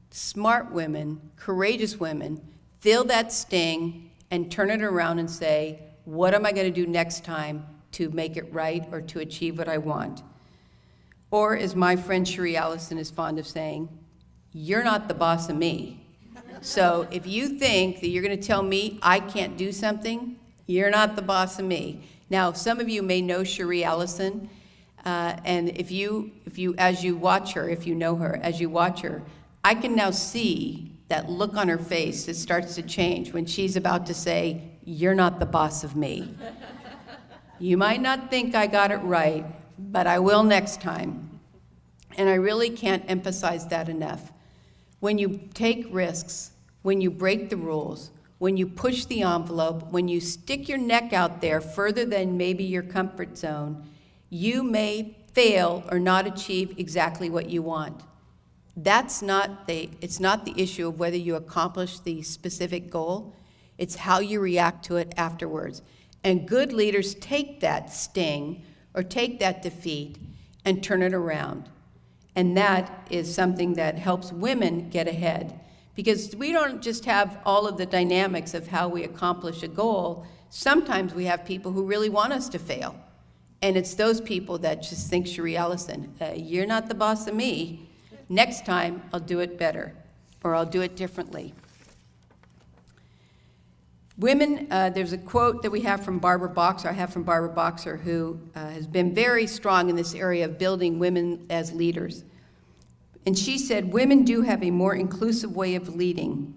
smart women, courageous women feel that sting and turn it around and say, what am I going to do next time to make it right or to achieve what I want? Or as my friend Cherie Allison is fond of saying, you're not the boss of me. So if you think that you're going to tell me I can't do something, you're not the boss of me. Now, some of you may know Cherie Allison, and if you as you watch her, if you know her, as you watch her, I can now see that look on her face that starts to change when she's about to say, you're not the boss of me. You might not think I got it right, but I will next time. And I really can't emphasize that enough. When you take risks, when you break the rules, when you push the envelope, when you stick your neck out there further than maybe your comfort zone, you may fail or not achieve exactly what you want. It's not the issue of whether you accomplish the specific goal, it's how you react to it afterwards. And good leaders take that sting or take that defeat and turn it around. And that is something that helps women get ahead. Because we don't just have all of the dynamics of how we accomplish a goal. Sometimes we have people who really want us to fail. And it's those people that just think, Cherie Allison, you're not the boss of me. Next time, I'll do it better, or I'll do it differently. Women, there's a quote that we have from Barbara Boxer, who has been very strong in this area of building women as leaders. And she said, women do have a more inclusive way of leading.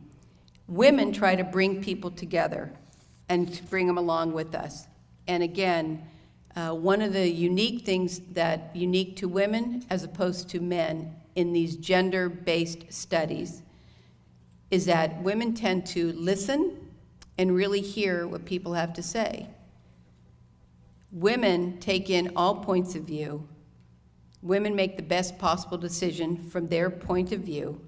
Women try to bring people together and to bring them along with us. And again, one of the unique things that unique to women as opposed to men in these gender-based studies is that women tend to listen and really hear what people have to say. Women take in all points of view. Women make the best possible decision from their point of view.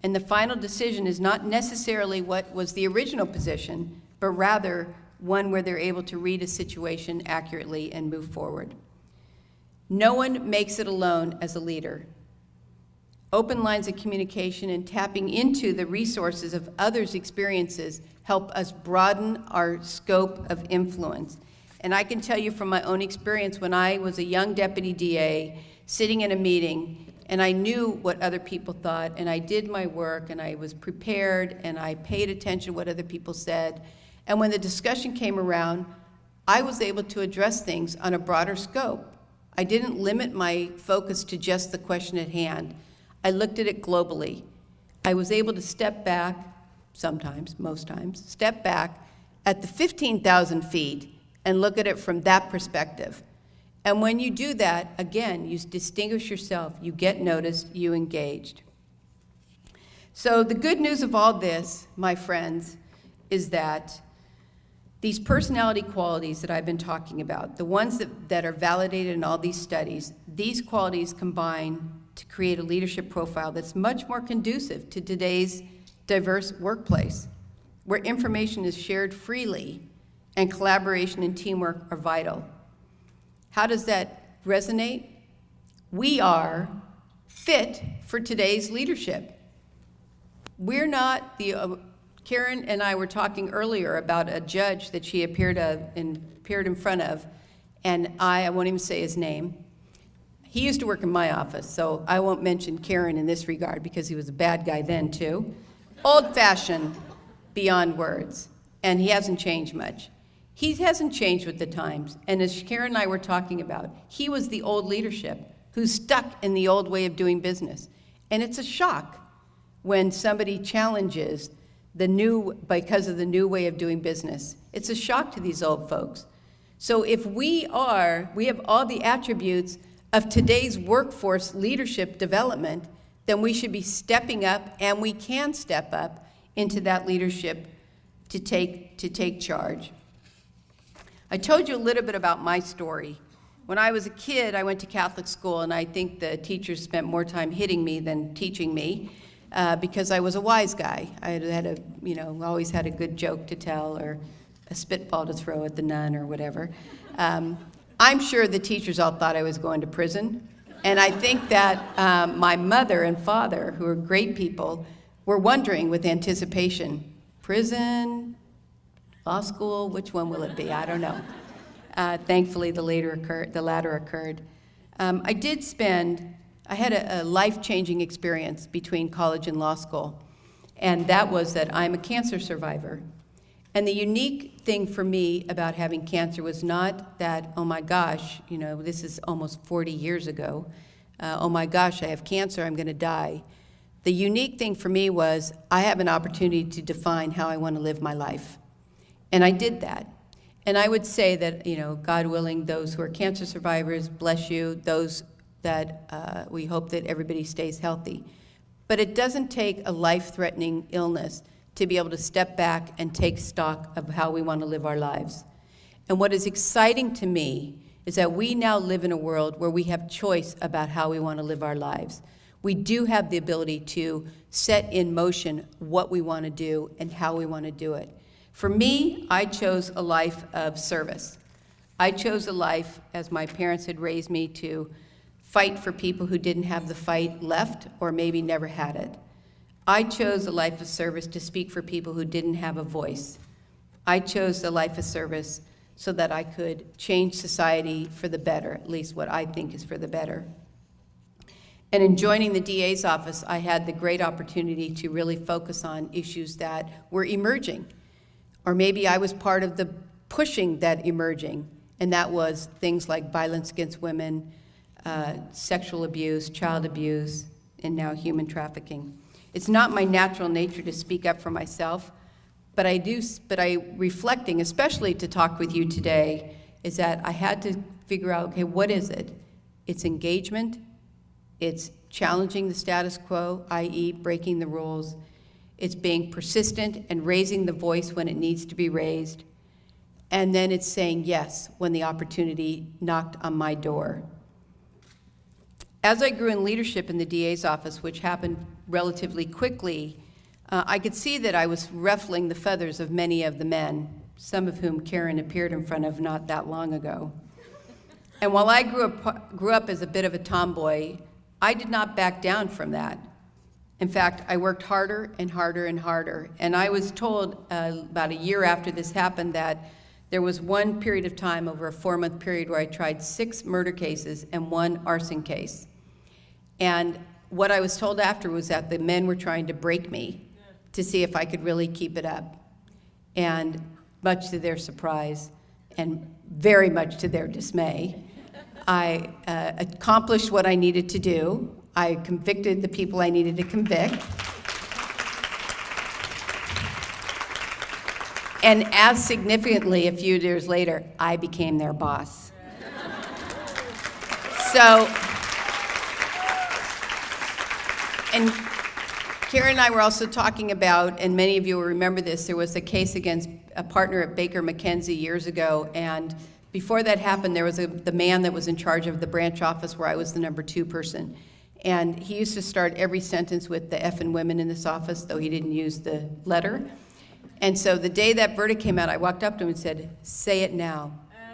And the final decision is not necessarily what was the original position, but rather one where they're able to read a situation accurately and move forward. No one makes it alone as a leader. Open lines of communication and tapping into the resources of others' experiences help us broaden our scope of influence. And I can tell you from my own experience, when I was a young deputy DA sitting in a meeting, and I knew what other people thought, and I did my work, and I was prepared, and I paid attention to what other people said. And when the discussion came around, I was able to address things on a broader scope. I didn't limit my focus to just the question at hand. I looked at it globally. I was able to step back, sometimes, most times, step back at the 15,000 feet and look at it from that perspective. And when you do that, again, you distinguish yourself, you get noticed, you engaged. So the good news of all this, my friends, is that these personality qualities that I've been talking about, the ones that are validated in all these studies, these qualities combine to create a leadership profile that's much more conducive to today's diverse workplace, where information is shared freely and collaboration and teamwork are vital. How does that resonate? We are fit for today's leadership. We're not Karen and I were talking earlier about a judge that she appeared in front of, and I won't even say his name. He used to work in my office, so I won't mention Karen in this regard because he was a bad guy then too. Old-fashioned beyond words, and he hasn't changed much. He hasn't changed with the times, and as Karen and I were talking about, he was the old leadership who's stuck in the old way of doing business. And it's a shock when somebody challenges because of the new way of doing business. It's a shock to these old folks. So if we have all the attributes of today's workforce leadership development, then we should be stepping up, and we can step up into that leadership to take charge. I told you a little bit about my story. When I was a kid, I went to Catholic school, and I think the teachers spent more time hitting me than teaching me because I was a wise guy. I always had a good joke to tell or a spitball to throw at the nun or whatever. I'm sure the teachers all thought I was going to prison, and I think that my mother and father, who are great people, were wondering with anticipation, prison, law school, which one will it be? I don't know. Thankfully, the latter occurred. I had a life-changing experience between college and law school, and that was that I'm a cancer survivor. And the unique thing for me about having cancer was not that, oh my gosh, this is almost 40 years ago, oh my gosh, I have cancer, I'm gonna die. The unique thing for me was I have an opportunity to define how I want to live my life. And I did that. And I would say that, God willing, those who are cancer survivors, bless you, those that we hope that everybody stays healthy. But it doesn't take a life-threatening illness to be able to step back and take stock of how we want to live our lives. And what is exciting to me is that we now live in a world where we have choice about how we want to live our lives. We do have the ability to set in motion what we want to do and how we want to do it. For me, I chose a life of service. I chose a life, as my parents had raised me, to fight for people who didn't have the fight left or maybe never had it. I chose a life of service to speak for people who didn't have a voice. I chose the life of service so that I could change society for the better, at least what I think is for the better. And in joining the DA's office, I had the great opportunity to really focus on issues that were emerging. Or maybe I was part of the pushing that emerging, and that was things like violence against women, sexual abuse, child abuse, and now human trafficking. It's not my natural nature to speak up for myself, but reflecting, especially to talk with you today, is that I had to figure out, okay, what is it? It's engagement, it's challenging the status quo, i.e. breaking the rules, it's being persistent and raising the voice when it needs to be raised, and then it's saying yes when the opportunity knocked on my door. As I grew in leadership in the DA's office, which happened relatively quickly, I could see that I was ruffling the feathers of many of the men, some of whom Karen appeared in front of not that long ago. And while I grew up as a bit of a tomboy, I did not back down from that. In fact, I worked harder and harder and harder. And I was told about a year after this happened that there was one period of time over a 4-month period where I tried 6 murder cases and 1 arson case. And what I was told after was that the men were trying to break me to see if I could really keep it up. And much to their surprise, and very much to their dismay, I accomplished what I needed to do. I convicted the people I needed to convict. And as significantly, a few years later, I became their boss. So, and Karen and I were also talking about, and many of you will remember this, there was a case against a partner at Baker McKenzie years ago, and before that happened, there was the man that was in charge of the branch office where I was the number 2 person. And he used to start every sentence with the effing women in this office, though he didn't use the letter. And so the day that verdict came out, I walked up to him and said, say it now.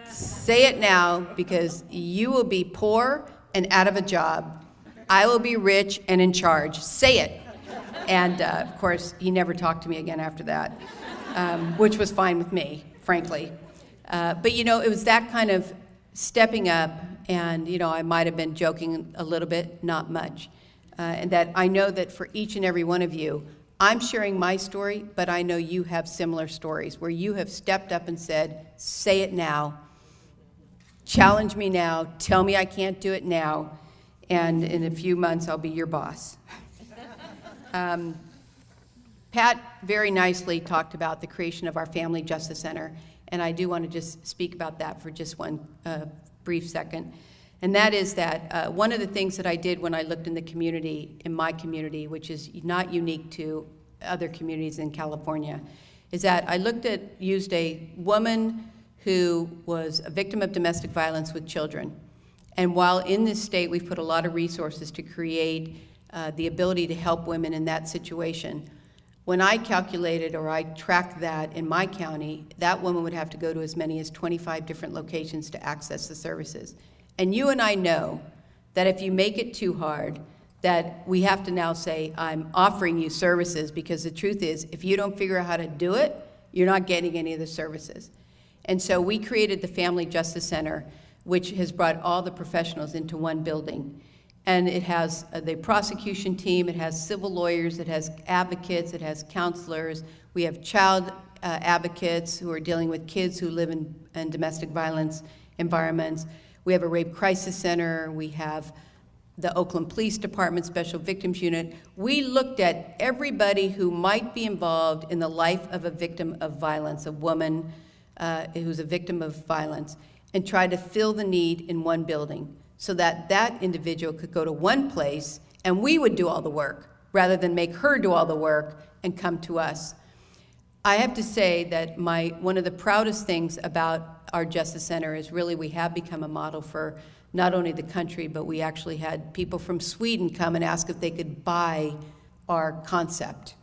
Say it now, because you will be poor and out of a job. I will be rich and in charge. Say it. And of course, he never talked to me again after that, which was fine with me, frankly. But you know, it was that kind of stepping up, and you know, I might have been joking a little bit, not much. And that I know that for each and every one of you, I'm sharing my story, but I know you have similar stories where you have stepped up and said, say it now, challenge me now, tell me I can't do it now, and in a few months I'll be your boss. Pat very nicely talked about the creation of our Family Justice Center, and I do want to just speak about that for just one brief second. And that is that one of the things that I did when I looked in the community, in my community, which is not unique to other communities in California, is that I used a woman who was a victim of domestic violence with children. And while in this state we've put a lot of resources to create the ability to help women in that situation, when I calculated or I tracked that in my county, that woman would have to go to as many as 25 different locations to access the services. And you and I know that if you make it too hard, that we have to now say, I'm offering you services, because the truth is, if you don't figure out how to do it, you're not getting any of the services. And so we created the Family Justice Center, which has brought all the professionals into one building. And it has the prosecution team, it has civil lawyers, it has advocates, it has counselors. We have child advocates who are dealing with kids who live in domestic violence environments. We have a rape crisis center. We have the Oakland Police Department Special Victims Unit. We looked at everybody who might be involved in the life of a victim of violence, a woman who's a victim of violence, and tried to fill the need in one building so that that individual could go to one place and we would do all the work rather than make her do all the work and come to us. I have to say that one of the proudest things about our Justice Center is really we have become a model for not only the country, but we actually had people from Sweden come and ask if they could buy our concept.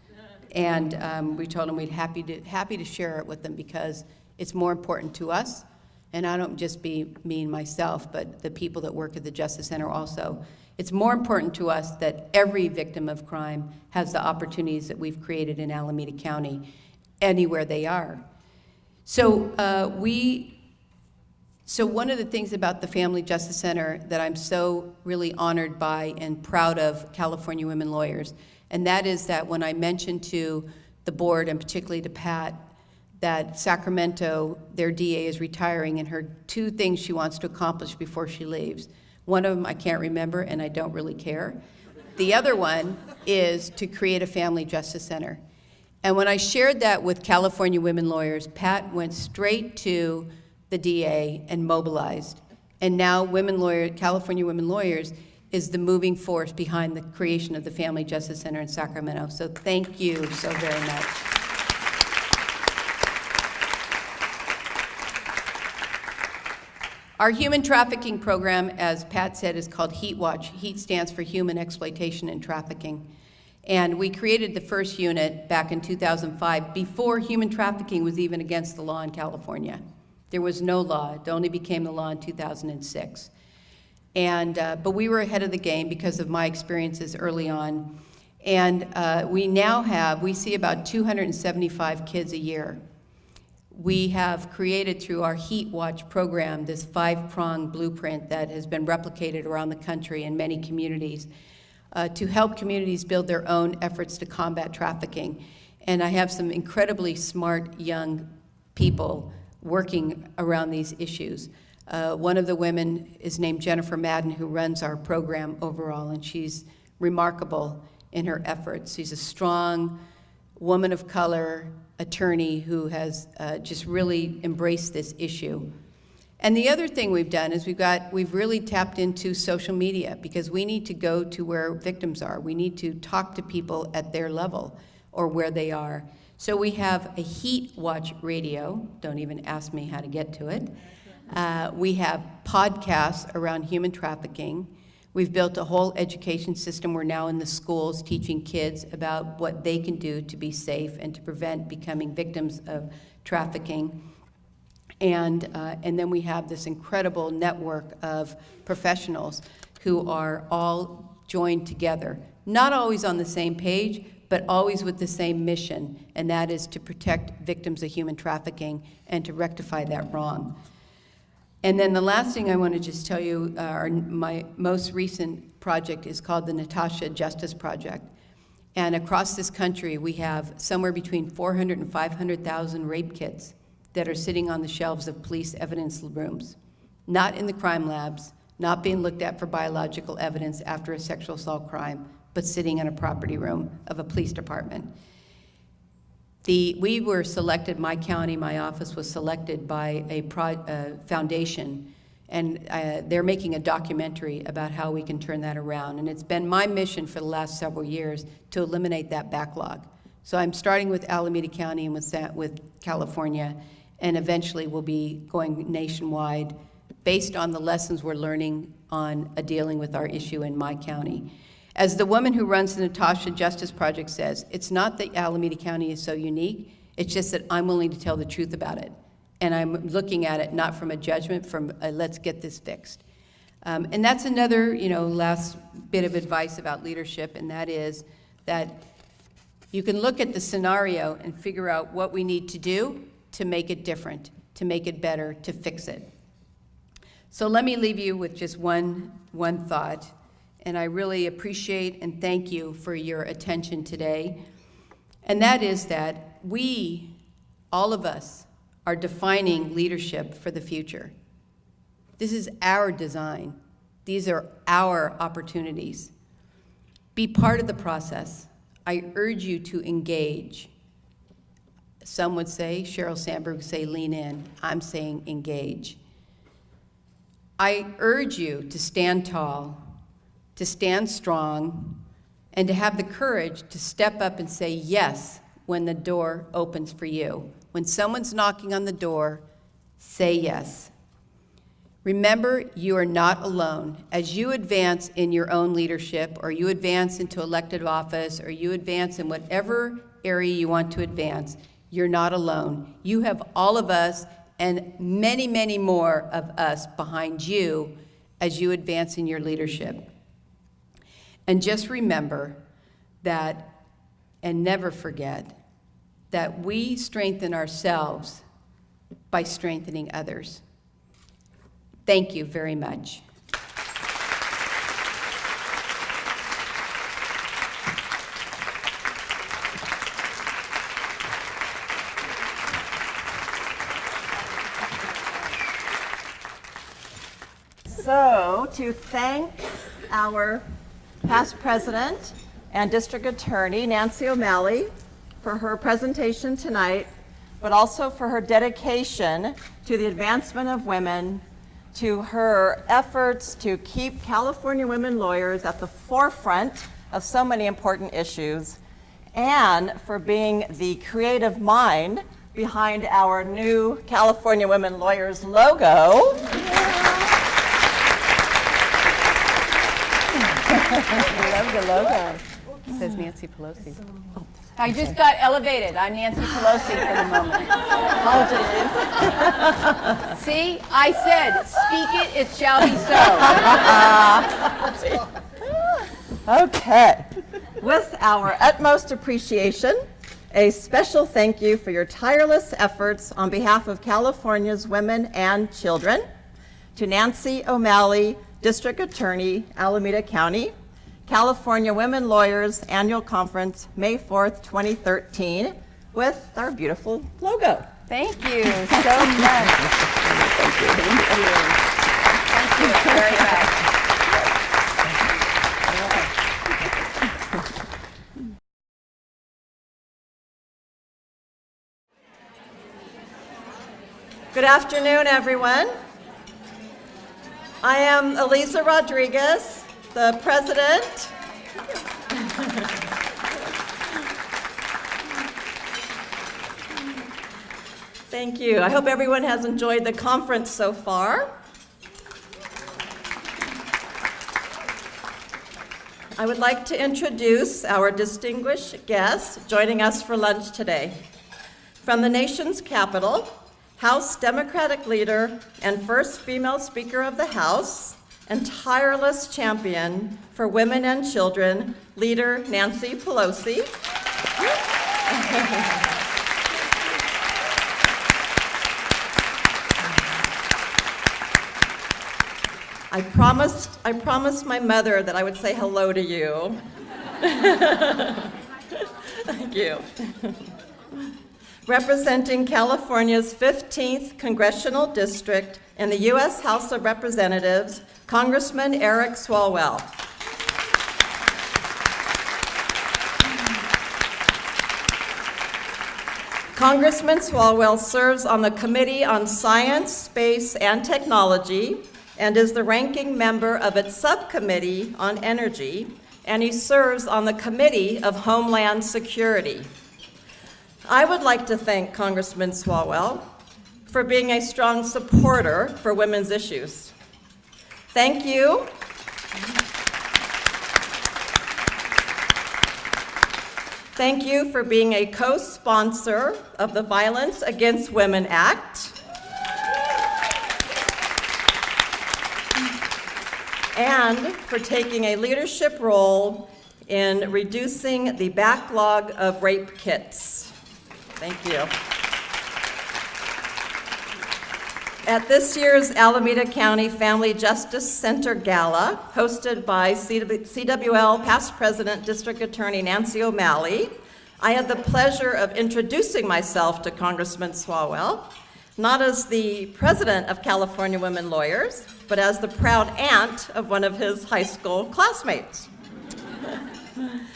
And we told them we'd happy to share it with them because it's more important to us. And I don't just mean myself, but the people that work at the Justice Center also. It's more important to us that every victim of crime has the opportunities that we've created in Alameda County, anywhere they are. So one of the things about the Family Justice Center that I'm so really honored by and proud of California women lawyers, and that is that when I mentioned to the board, and particularly to Pat, that Sacramento, their DA is retiring, and her 2 things she wants to accomplish before she leaves. One of them I can't remember, and I don't really care. The other one is to create a family justice center. And when I shared that with California women lawyers, Pat went straight to the DA and mobilized. And now California women lawyers is the moving force behind the creation of the Family Justice Center in Sacramento. So thank you so very much. Our human trafficking program, as Pat said, is called HEAT Watch. HEAT stands for Human Exploitation and Trafficking. And we created the first unit back in 2005 before human trafficking was even against the law in California. There was no law. It only became the law in 2006. But we were ahead of the game because of my experiences early on. And we see about 275 kids a year. We have created through our HEAT Watch program this 5-pronged blueprint that has been replicated around the country in many communities to help communities build their own efforts to combat trafficking. And I have some incredibly smart young people working around these issues. One of the women is named Jennifer Madden, who runs our program overall, and she's remarkable in her efforts. She's a strong woman of color attorney who has just really embraced this issue. And the other thing we've done is we've really tapped into social media because we need to go to where victims are. We need to talk to people at their level or where they are. So we have a HEAT Watch radio. Don't even ask me how to get to it. We have podcasts around human trafficking. We've built a whole education system. We're now in the schools teaching kids about what they can do to be safe and to prevent becoming victims of trafficking. And then we have this incredible network of professionals who are all joined together, not always on the same page, but always with the same mission, and that is to protect victims of human trafficking and to rectify that wrong. And then the last thing I want to just tell you, my most recent project is called the Natasha Justice Project. And across this country, we have somewhere between 400 and 500,000 rape kits that are sitting on the shelves of police evidence rooms, not in the crime labs, not being looked at for biological evidence after a sexual assault crime, but sitting in a property room of a police department. We were selected, my county, my office was selected by a foundation, and they're making a documentary about how we can turn that around. And it's been my mission for the last several years to eliminate that backlog. So I'm starting with Alameda County and with California, and eventually we'll be going nationwide based on the lessons we're learning on dealing with our issue in my county. As the woman who runs the Natasha Justice Project says, it's not that Alameda County is so unique, it's just that I'm willing to tell the truth about it. And I'm looking at it not from a judgment, from let's get this fixed. And that's another, last bit of advice about leadership, and that is that you can look at the scenario and figure out what we need to do to make it different, to make it better, to fix it. So let me leave you with just one thought. And I really appreciate and thank you for your attention today. And that is that we, all of us, are defining leadership for the future. This is our design. These are our opportunities. Be part of the process. I urge you to engage. Some would say, Sheryl Sandberg would say, lean in. I'm saying engage. I urge you to stand tall, to stand strong, and to have the courage to step up and say yes when the door opens for you. When someone's knocking on the door, say yes. Remember, you are not alone. As you advance in your own leadership, or you advance into elected office, or you advance in whatever area you want to advance, you're not alone. You have all of us and many, many more of us behind you as you advance in your leadership. And just remember that, and never forget, that we strengthen ourselves by strengthening others. Thank you very much. So, to thank our Past President and District Attorney Nancy O'Malley for her presentation tonight, but also for her dedication to the advancement of women, to her efforts to keep California women lawyers at the forefront of so many important issues, and for being the creative mind behind our new California Women Lawyers logo. I love the logo. It says Nancy Pelosi. I just got elevated. I'm Nancy Pelosi for the moment. Apologies. See, I said, speak it, it shall be so. Okay. With our utmost appreciation, a special thank you for your tireless efforts on behalf of California's women and children to Nancy O'Malley, District Attorney, Alameda County, California Women Lawyers Annual Conference, May 4th, 2013, with our beautiful logo. Thank you so much. Thank you. Thank you very much. Good afternoon, everyone. I am Elisa Rodriguez, the president. Thank you. I hope everyone has enjoyed the conference so far. I would like to introduce our distinguished guests joining us for lunch today. From the nation's capital, House Democratic leader and first female Speaker of the House, and tireless champion for women and children, Leader Nancy Pelosi. I promised my mother that I would say hello to you. Thank you. Representing California's 15th Congressional District in the U.S. House of Representatives, Congressman Eric Swalwell. Congressman Swalwell serves on the Committee on Science, Space, and Technology and is the ranking member of its subcommittee on energy, and he serves on the Committee of Homeland Security. I would like to thank Congressman Swalwell for being a strong supporter for women's issues. Thank you. Thank you for being a co-sponsor of the Violence Against Women Act. And for taking a leadership role in reducing the backlog of rape kits. Thank you. At this year's Alameda County Family Justice Center Gala, hosted by CWL Past President District Attorney Nancy O'Malley, I had the pleasure of introducing myself to Congressman Swalwell, not as the president of California Women Lawyers, but as the proud aunt of one of his high school classmates.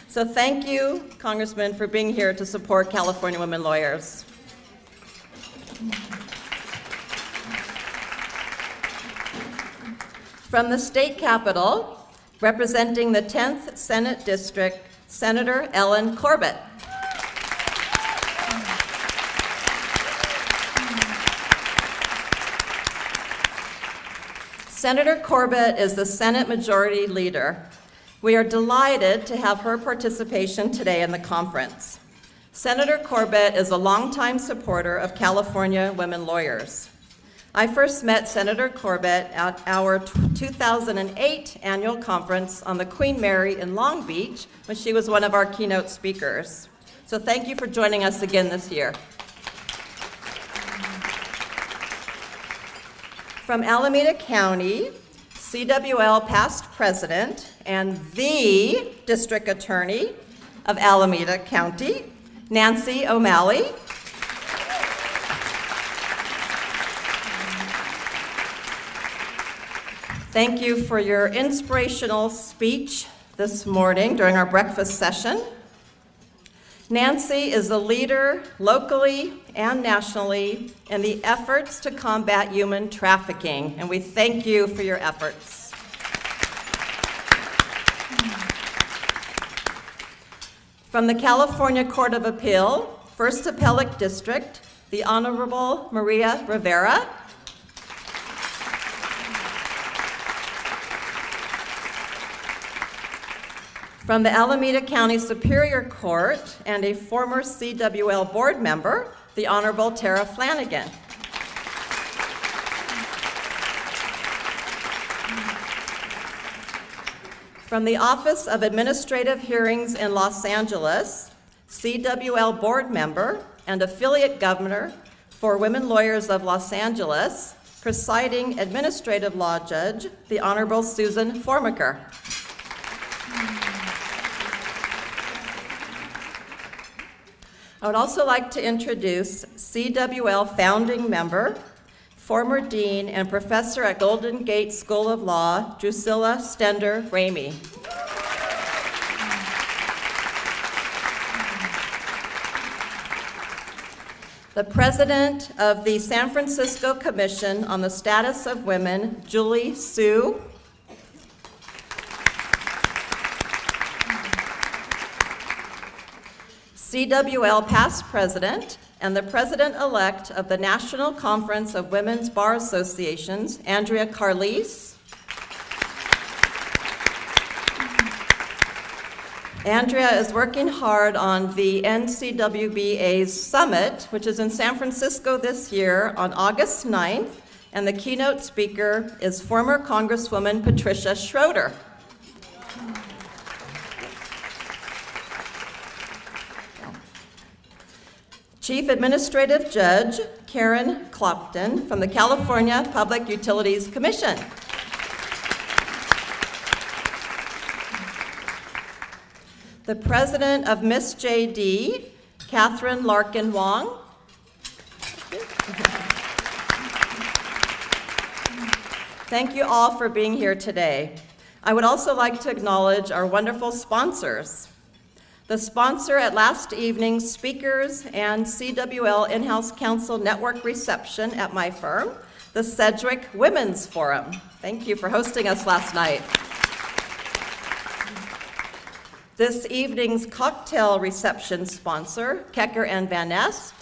So thank you, Congressman, for being here to support California women lawyers. From the state capitol, representing the 10th Senate District, Senator Ellen Corbett. Senator Corbett is the Senate Majority Leader. We are delighted to have her participation today in the conference. Senator Corbett is a longtime supporter of California women lawyers. I first met Senator Corbett at our 2008 annual conference on the Queen Mary in Long Beach when she was one of our keynote speakers. So thank you for joining us again this year. From Alameda County, CWL Past President and the District Attorney of Alameda County, Nancy O'Malley. Thank you for your inspirational speech this morning during our breakfast session. Nancy is a leader locally and nationally in the efforts to combat human trafficking, and we thank you for your efforts. From the California Court of Appeal, First Appellate District, the Honorable Maria Rivera. From the Alameda County Superior Court and a former CWL board member, the Honorable Tara Flanagan. From the Office of Administrative Hearings in Los Angeles, CWL board member and affiliate governor for Women Lawyers of Los Angeles, presiding administrative law judge, the Honorable Susan Formiker. I would also like to introduce CWL founding member, former dean and professor at Golden Gate School of Law, Drusilla Stender Ramey. The president of the San Francisco Commission on the Status of Women, Julie Sue. CWL past president and the president-elect of the National Conference of Women's Bar Associations, Andrea Carlise. Andrea is working hard on the NCWBA's summit, which is in San Francisco this year on August 9th, and the keynote speaker is former Congresswoman Patricia Schroeder. Chief Administrative Judge Karen Clopton from the California Public Utilities Commission. The president of Miss JD, Catherine Larkin Wong. Thank you all for being here today. I would also like to acknowledge our wonderful sponsors. The sponsor at last evening's speakers and CWL in-house council network reception at my firm, the Sedgwick Women's Forum. Thank you for hosting us last night. This evening's cocktail reception sponsor, Kecker and Van Nest.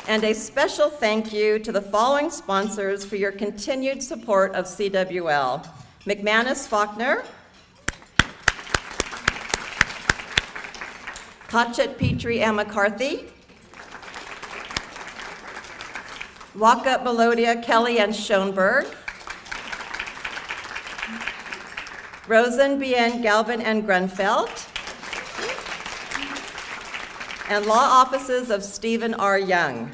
And a special thank you to the following sponsors for your continued support of CWL. McManus Faulkner, Cotchett, Petrie, and McCarthy, Walkup, Melodia, Kelly, and Schoenberg, Rosen, Bien, Galvin, and Grunfeld, and law offices of Stephen R. Young.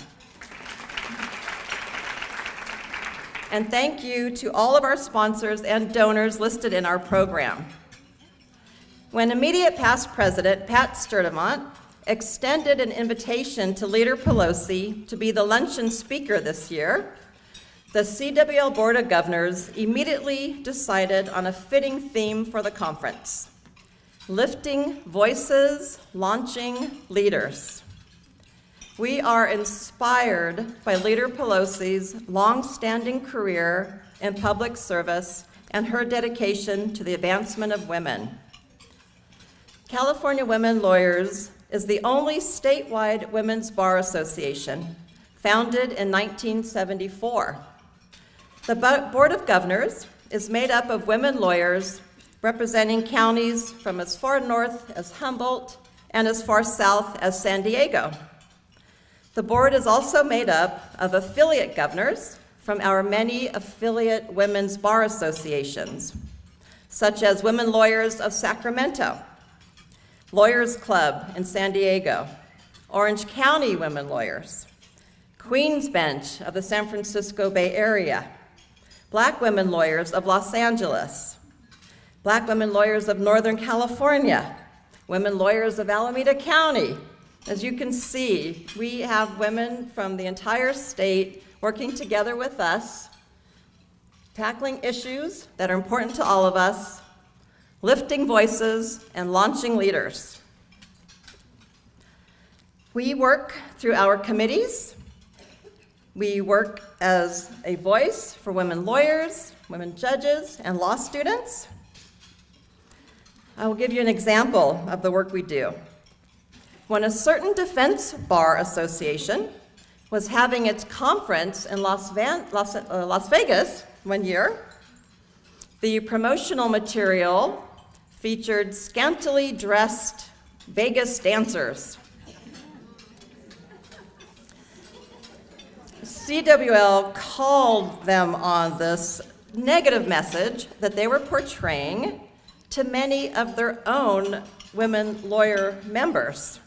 And thank you to all of our sponsors and donors listed in our program. When immediate past president Pat Sturdivant extended an invitation to Leader Pelosi to be the luncheon speaker this year, the CWL Board of Governors immediately decided on a fitting theme for the conference: lifting voices, launching leaders. We are inspired by Leader Pelosi's long-standing career in public service and her dedication to the advancement of women. California Women Lawyers is the only statewide women's bar association, founded in 1974. The Board of Governors is made up of women lawyers representing counties from as far north as Humboldt and as far south as San Diego. The board is also made up of affiliate governors from our many affiliate women's bar associations, such as Women Lawyers of Sacramento, Lawyers Club in San Diego, Orange County Women Lawyers, Queens Bench of the San Francisco Bay Area, Black Women Lawyers of Los Angeles, Black Women Lawyers of Northern California, Women Lawyers of Alameda County. As you can see, we have women from the entire state working together with us tackling issues that are important to all of us, lifting voices, and launching leaders. We work through our committees. We work as a voice for women lawyers, women judges, and law students. I will give you an example of the work we do. When a certain defense bar association was having its conference in Las Vegas one year, the promotional material featured scantily dressed Vegas dancers. CWL called them on this negative message that they were portraying to many of their own women lawyer members.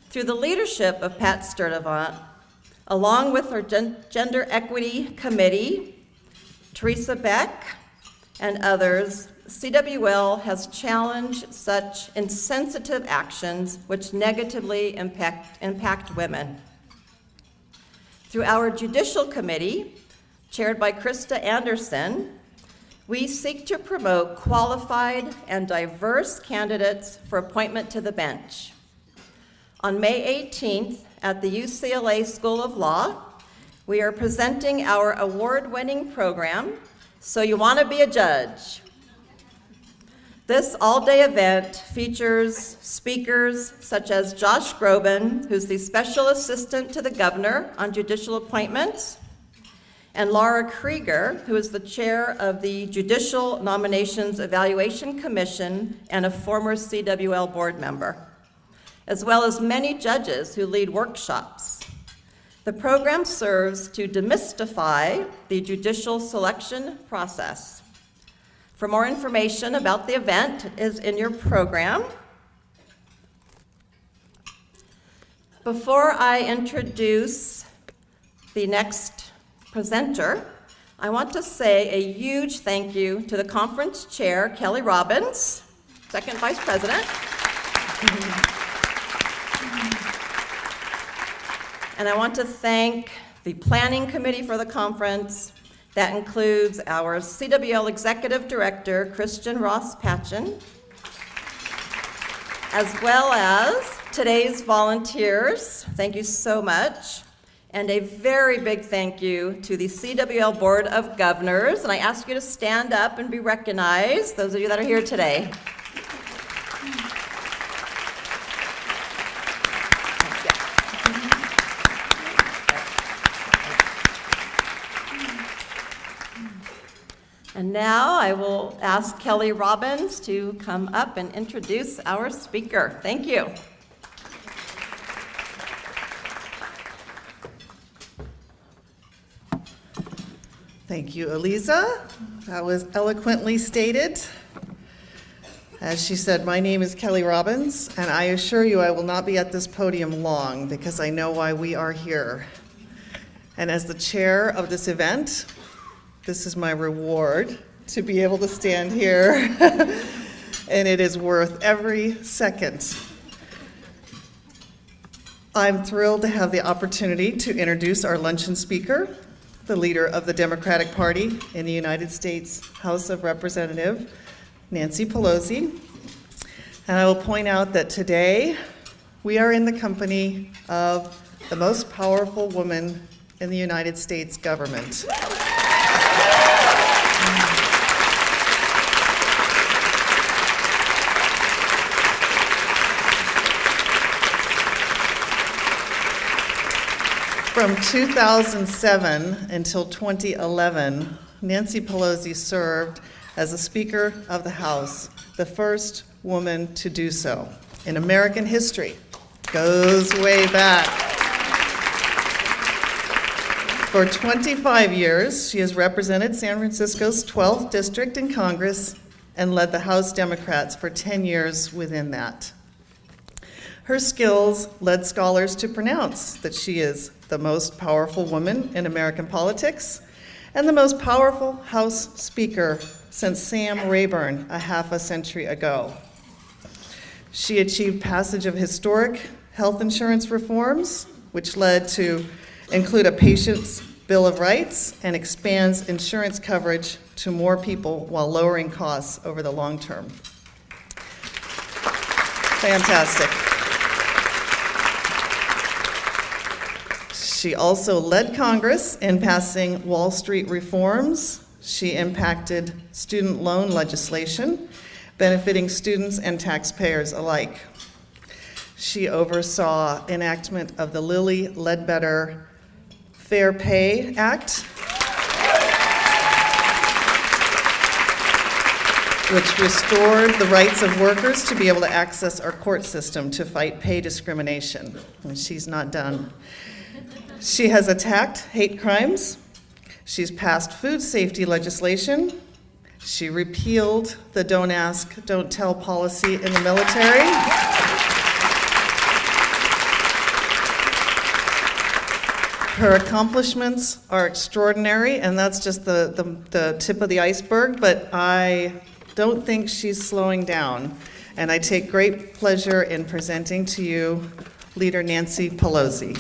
Through the leadership of Pat Sturdivant, along with our Gender Equity Committee, Teresa Beck, and others, CWL has challenged such insensitive actions which negatively impact women. Through our Judicial Committee, chaired by Krista Anderson, we seek to promote qualified and diverse candidates for appointment to the bench. On May 18th, at the UCLA School of Law, we are presenting our award-winning program, So You Want to Be a Judge. This all-day event features speakers such as Josh Groban, who's the Special Assistant to the Governor on Judicial Appointments, and Laura Krieger, who is the chair of the Judicial Nominations Evaluation Commission and a former CWL board member, as well as many judges who lead workshops. The program serves to demystify the judicial selection process. For more information about the event is in your program. Before I introduce the next presenter, I want to say a huge thank you to the conference chair, Kelly Robbins, second vice president. And I want to thank the planning committee for the conference. That includes our CWL Executive Director, Christian Ross Patchen, as well as today's volunteers. Thank you so much. And a very big thank you to the CWL Board of Governors. And I ask you to stand up and be recognized, those of you that are here today. And now I will ask Kelly Robbins to come up and introduce our speaker. Thank you. Thank you, Eliza. That was eloquently stated. As she said, my name is Kelly Robbins, and I assure you I will not be at this podium long because I know why we are here. And as the chair of this event, this is my reward to be able to stand here, and it is worth every second. I'm thrilled to have the opportunity to introduce our luncheon speaker, the leader of the Democratic Party in the United States House of Representatives, Nancy Pelosi. And I will point out that today we are in the company of the most powerful woman in the United States government. From 2007 until 2011, Nancy Pelosi served as a Speaker of the House, the first woman to do so in American history. Goes way back. For 25 years, she has represented San Francisco's 12th district in Congress and led the House Democrats for 10 years within that. Her skills led scholars to pronounce that she is the most powerful woman in American politics and the most powerful House Speaker since Sam Rayburn a half a century ago. She achieved passage of historic health insurance reforms, which led to include a patient's Bill of Rights and expands insurance coverage to more people while lowering costs over the long term. Fantastic. She also led Congress in passing Wall Street reforms. She impacted student loan legislation, benefiting students and taxpayers alike. She oversaw enactment of the Lilly Ledbetter Fair Pay Act, which restored the rights of workers to be able to access our court system to fight pay discrimination. And she's not done. She has attacked hate crimes. She's passed food safety legislation. She repealed the Don't Ask, Don't Tell policy in the military. Her accomplishments are extraordinary, and that's just the tip of the iceberg, but I don't think she's slowing down. And I take great pleasure in presenting to you Leader Nancy Pelosi.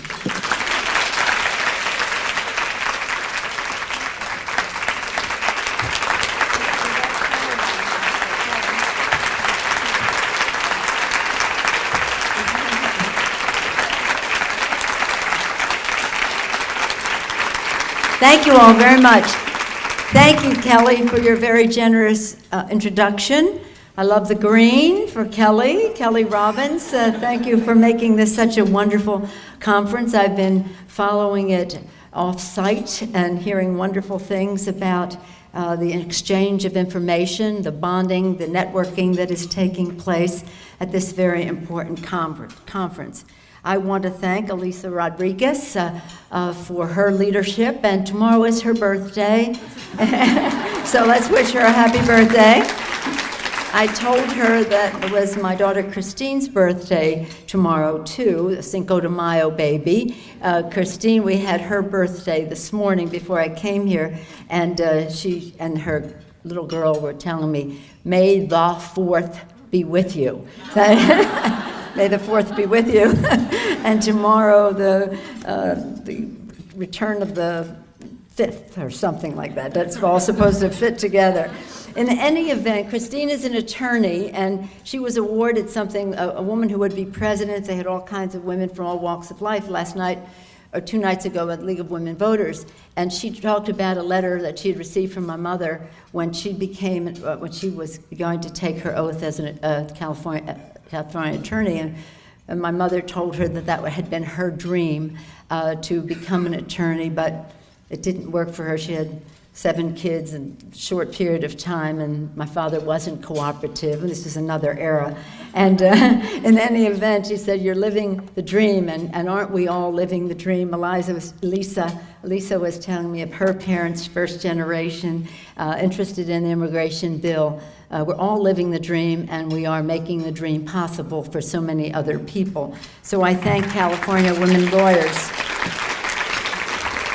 Thank you all very much. Thank you, Kelly, for your very generous introduction. I love the green for Kelly Robbins. Thank you for making this such a wonderful conference. I've been following it off-site and hearing wonderful things about the exchange of information, the bonding, the networking that is taking place at this very important conference. I want to thank Elisa Rodriguez for her leadership, and tomorrow is her birthday, so let's wish her a happy birthday. I told her that it was my daughter Christine's birthday tomorrow, too, the Cinco de Mayo baby. Christine, we had her birthday this morning before I came here, and she and her little girl were telling me, "May the 4th be with you." May the 4th be with you. And tomorrow, the return of the 5th or something like that. That's all supposed to fit together. In any event, Christine is an attorney, and she was awarded something, a woman who would be president. They had all kinds of women from all walks of life last night, or 2 nights ago at League of Women Voters, and she talked about a letter that she had received from my mother when she was going to take her oath as a California attorney, and my mother told her that had been her dream to become an attorney, but it didn't work for her. She had 7 kids in a short period of time, and my father wasn't cooperative. This was another era. And in any event, she said, "You're living the dream," and aren't we all living the dream? Lisa was telling me of her parents, first generation, interested in the immigration bill. We're all living the dream, and we are making the dream possible for so many other people. So I thank California women lawyers.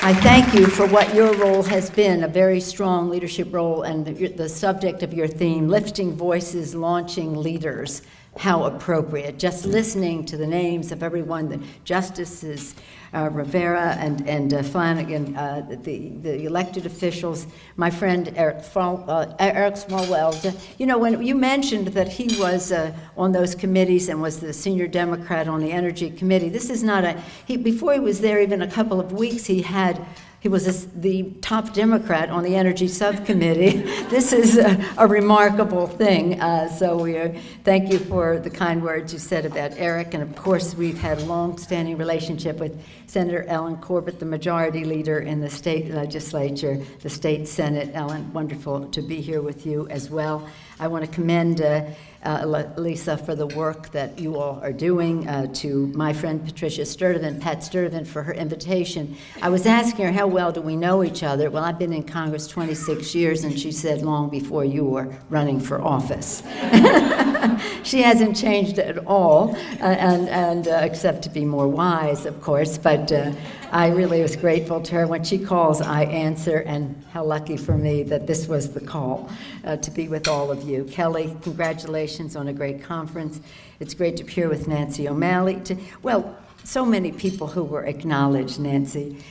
I thank you for what your role has been, a very strong leadership role, and the subject of your theme, lifting voices, launching leaders. How appropriate. Just listening to the names of everyone, the justices, Rivera and Flanagan, the elected officials, my friend Eric Swalwell. You know, when you mentioned that he was on those committees and was the senior Democrat on the Energy Committee, this is not before he was there even a couple of weeks, he was the top Democrat on the Energy Subcommittee. This is a remarkable thing. So thank you for the kind words you said about Eric. And of course, we've had a long-standing relationship with Senator Ellen Corbett, the majority leader in the state legislature, the state Senate. Ellen, wonderful to be here with you as well. I want to commend Lisa for the work that you all are doing, to my friend Patricia Sturdivant, Pat Sturdivant, for her invitation. I was asking her, how well do we know each other? Well, I've been in Congress 26 years, and she said, long before you were running for office. She hasn't changed at all, and except to be more wise, of course, but I really was grateful to her. When she calls, I answer, and how lucky for me that this was the call to be with all of you. Kelly, congratulations on a great conference. It's great to be here with Nancy O'Malley. So many people who were acknowledged, Nancy.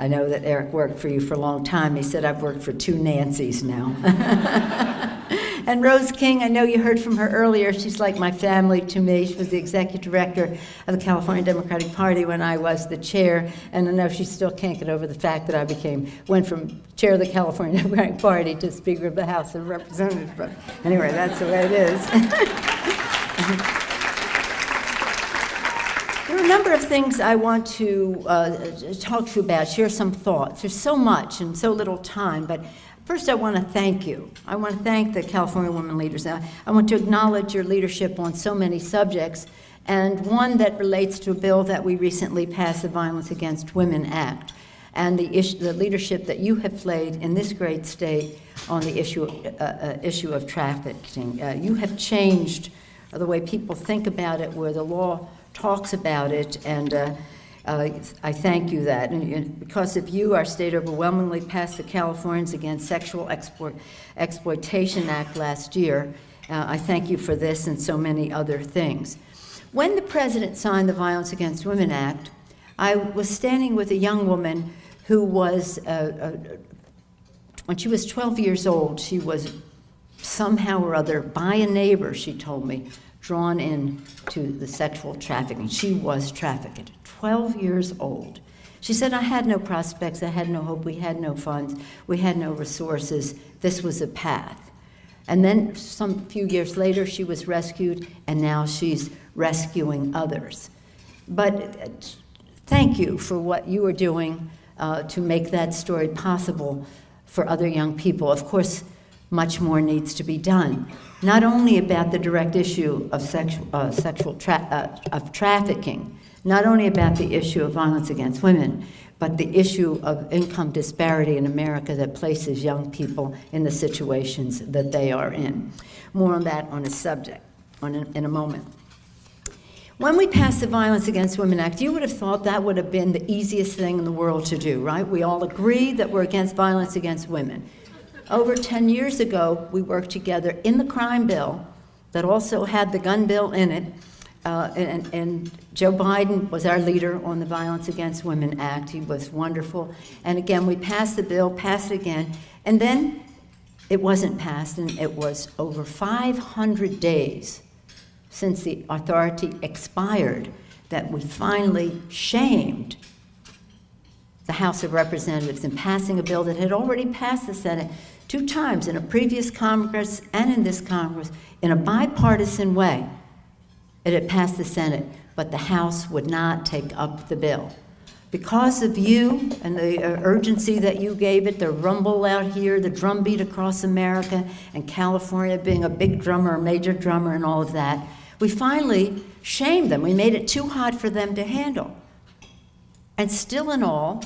I know that Eric worked for you for a long time. He said, I've worked for 2 Nancys now. And Rose King, I know you heard from her earlier. She's like my family to me. She was the executive director of the California Democratic Party when I was the chair. And I know she still can't get over the fact that I went from chair of the California Democratic Party to Speaker of the House of Representatives. But anyway, that's the way it is. There are a number of things I want to talk to you about, share some thoughts. There's so much and so little time, but first I want to thank you. I want to thank the California women leaders. I want to acknowledge your leadership on so many subjects, and one that relates to a bill that we recently passed, the Violence Against Women Act, and the leadership that you have played in this great state on the issue of trafficking. You have changed the way people think about it, where the law talks about it, and I thank you that. And because of you, our state overwhelmingly passed the Californians Against Sexual Exploitation Act last year. I thank you for this and so many other things. When the president signed the Violence Against Women Act, I was standing with a young woman who was, when she was 12 years old, she was somehow or other, by a neighbor, she told me, drawn in to the sexual trafficking. She was trafficked, 12 years old. She said, I had no prospects, I had no hope, we had no funds, we had no resources. This was a path. And then some few years later, she was rescued, and now she's rescuing others. But thank you for what you are doing to make that story possible for other young people. Of course, much more needs to be done, not only about the direct issue of trafficking, not only about the issue of violence against women, but the issue of income disparity in America that places young people in the situations that they are in. More on that on a subject in a moment. When we passed the Violence Against Women Act, you would have thought that would have been the easiest thing in the world to do, right? We all agree that we're against violence against women. Over 10 years ago, we worked together in the crime bill that also had the gun bill in it, and Joe Biden was our leader on the Violence Against Women Act. He was wonderful. And again, we passed the bill, passed it again, and then it wasn't passed, and it was over 500 days since the authority expired that we finally shamed the House of Representatives in passing a bill that had already passed the Senate 2 times, in a previous Congress and in this Congress, in a bipartisan way. It had passed the Senate, but the House would not take up the bill. Because of you and the urgency that you gave it, the rumble out here, the drumbeat across America, and California being a big drummer, a major drummer, and all of that, we finally shamed them. We made it too hot for them to handle. And still in all,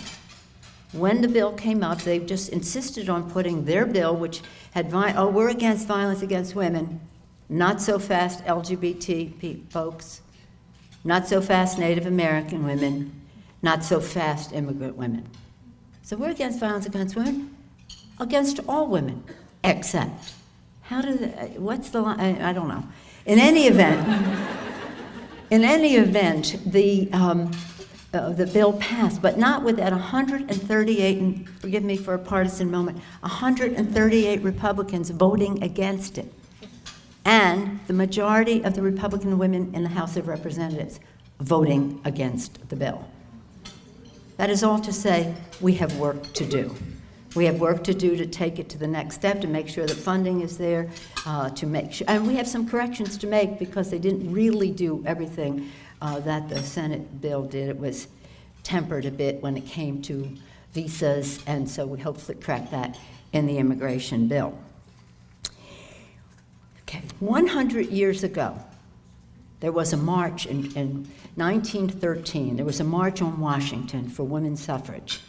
when the bill came up, they just insisted on putting their bill, which had, we're against violence against women, not so fast LGBT folks, not so fast Native American women, not so fast immigrant women. So we're against violence against women, against all women, except. What's the line? I don't know. In any event, the bill passed, but not with that 138, and forgive me for a partisan moment, 138 Republicans voting against it, and the majority of the Republican women in the House of Representatives voting against the bill. That is all to say, we have work to do. We have work to do to take it to the next step, to make sure that funding is there, to make sure, and we have some corrections to make because they didn't really do everything that the Senate bill did. It was tempered a bit when it came to visas, and so we hopefully crack that in the immigration bill. Okay, 100 years ago, there was a march in 1913. There was a march on Washington for women's suffrage.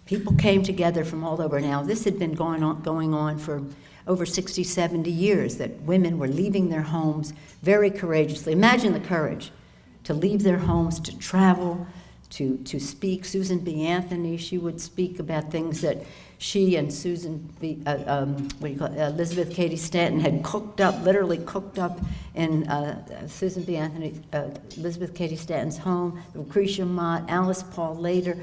People came together from all over. Now, this had been going on for over 60, 70 years, that women were leaving their homes very courageously. Imagine the courage to leave their homes, to travel, to speak. Susan B. Anthony, she would speak about things that she and Elizabeth Cady Stanton had cooked up, literally cooked up in Susan B. Anthony, Elizabeth Cady Stanton's home. Lucretia Mott, Alice Paul Later,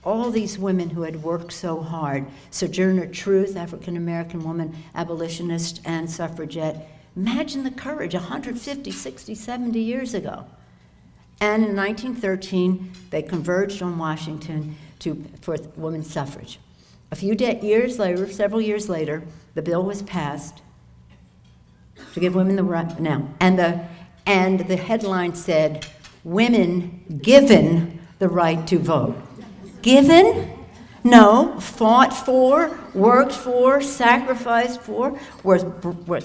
all these women who had worked so hard. Sojourner Truth, African-American woman, abolitionist and suffragette. Imagine the courage 150, 60, 70 years ago. And in 1913, they converged on Washington for women's suffrage. A few years later, several years later, the bill was passed to give women the right now. And the headline said, "Women given the right to vote." Given? No, fought for, worked for, sacrificed for, was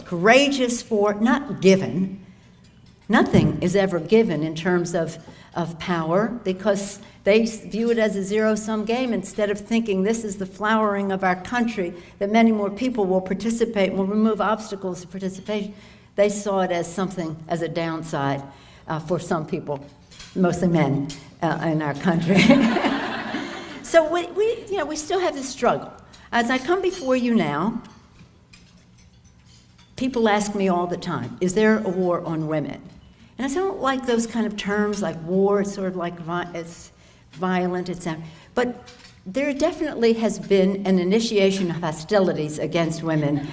courageous for, not given. Nothing is ever given in terms of power, because they view it as a zero-sum game instead of thinking this is the flowering of our country, that many more people will participate, will remove obstacles to participation. They saw it as something, as a downside for some people, mostly men in our country. So we still have this struggle. As I come before you now, people ask me all the time, is there a war on women? And I don't like those kind of terms like war. It's sort of like it's violent. But there definitely has been an initiation of hostilities against women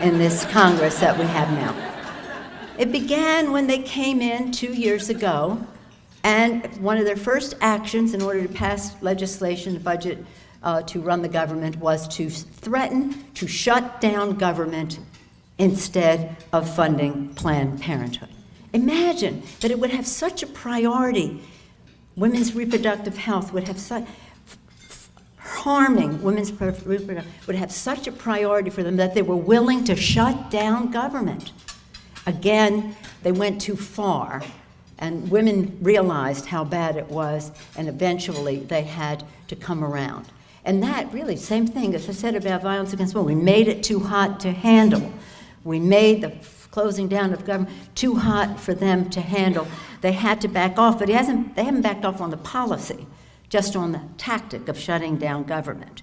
in this Congress that we have now. It began when they came in 2 years ago, and one of their first actions in order to pass legislation, the budget to run the government, was to threaten to shut down government instead of funding Planned Parenthood. Imagine that it would have such a priority. Women's reproductive health would have harming women's reproductive would have such a priority for them that they were willing to shut down government. Again, they went too far, and women realized how bad it was, and eventually they had to come around. And that really, same thing as I said about violence against women, we made it too hot to handle. We made the closing down of government too hot for them to handle. They had to back off, but they haven't backed off on the policy, just on the tactic of shutting down government.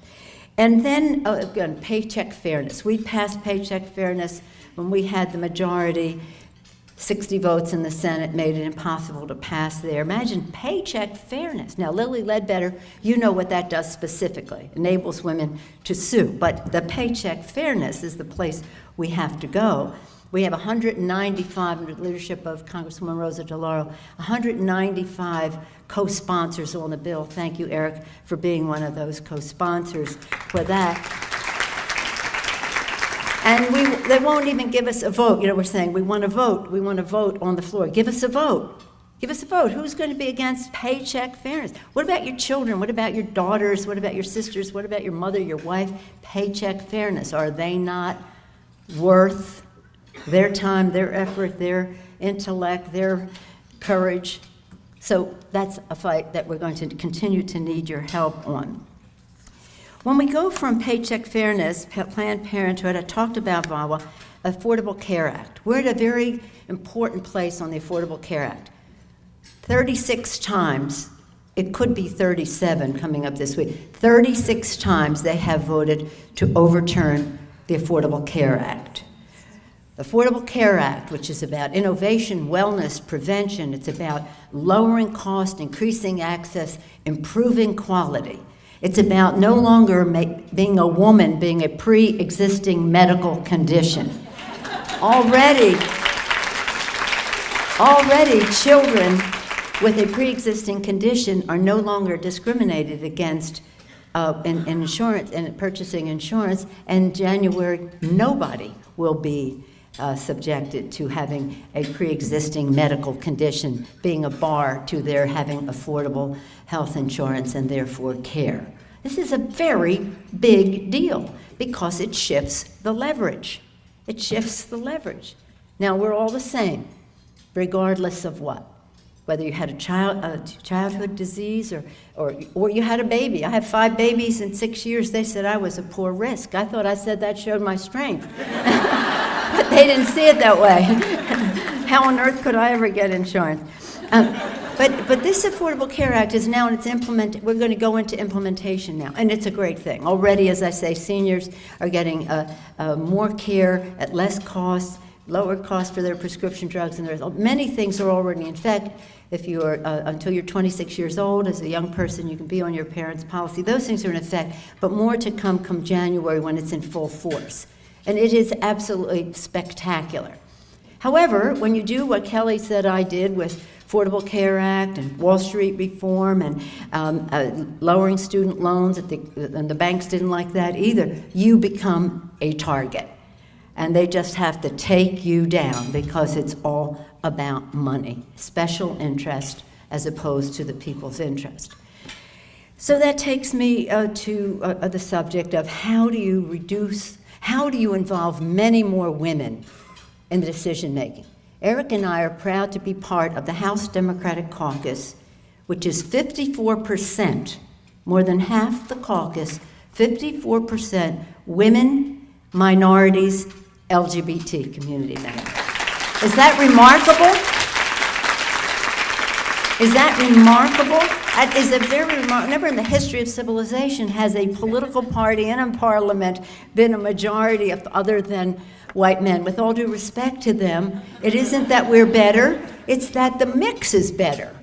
And then, again, paycheck fairness. We passed paycheck fairness when we had the majority. 60 votes in the Senate made it impossible to pass there. Imagine paycheck fairness. Now, Lilly Ledbetter, you know what that does specifically. Enables women to sue. But the paycheck fairness is the place we have to go. We have 195, under the leadership of Congresswoman Rosa DeLauro, 195 co-sponsors on the bill. Thank you, Eric, for being one of those co-sponsors for that. And they won't even give us a vote. We're saying we want to vote. We want to vote on the floor. Give us a vote. Give us a vote. Who's going to be against paycheck fairness? What about your children? What about your daughters? What about your sisters? What about your mother, your wife? Paycheck fairness. Are they not worth their time, their effort, their intellect, their courage? So that's a fight that we're going to continue to need your help on. When we go from paycheck fairness, Planned Parenthood, I talked about VAWA, Affordable Care Act. We're at a very important place on the Affordable Care Act. 36 times, it could be 37 coming up this week, 36 times they have voted to overturn the Affordable Care Act. The Affordable Care Act, which is about innovation, wellness, prevention, it's about lowering cost, increasing access, improving quality. It's about no longer being a woman, being a pre-existing medical condition. Already, children with a pre-existing condition are no longer discriminated against in insurance and purchasing insurance. And January, nobody will be subjected to having a pre-existing medical condition being a bar to their having affordable health insurance and therefore care. This is a very big deal because it shifts the leverage. It shifts the leverage. Now, we're all the same, regardless of what. Whether you had a childhood disease or you had a baby. I have 5 babies in 6 years. They said I was a poor risk. I thought I said that showed my strength. But they didn't see it that way. How on earth could I ever get insurance? But this Affordable Care Act is now, and we're going to go into implementation now, and it's a great thing. Already, as I say, seniors are getting more care at less cost, lower cost for their prescription drugs, and there's many things are already in effect. If you are, until you're 26 years old, as a young person, you can be on your parents' policy. Those things are in effect, but more to come January when it's in full force. And it is absolutely spectacular. However, when you do what Kelly said I did with Affordable Care Act and Wall Street reform and lowering student loans, and the banks didn't like that either, you become a target. And they just have to take you down because it's all about money, special interest as opposed to the people's interest. So that takes me to the subject of how do you involve many more women in the decision making? Eric and I are proud to be part of the House Democratic Caucus, which is 54%, more than half the caucus, 54% women, minorities, LGBT community members. Is that remarkable? Is that remarkable? That is a very remarkable. Never in the history of civilization has a political party in a parliament been a majority of other than white men. With all due respect to them, it isn't that we're better, it's that the mix is better.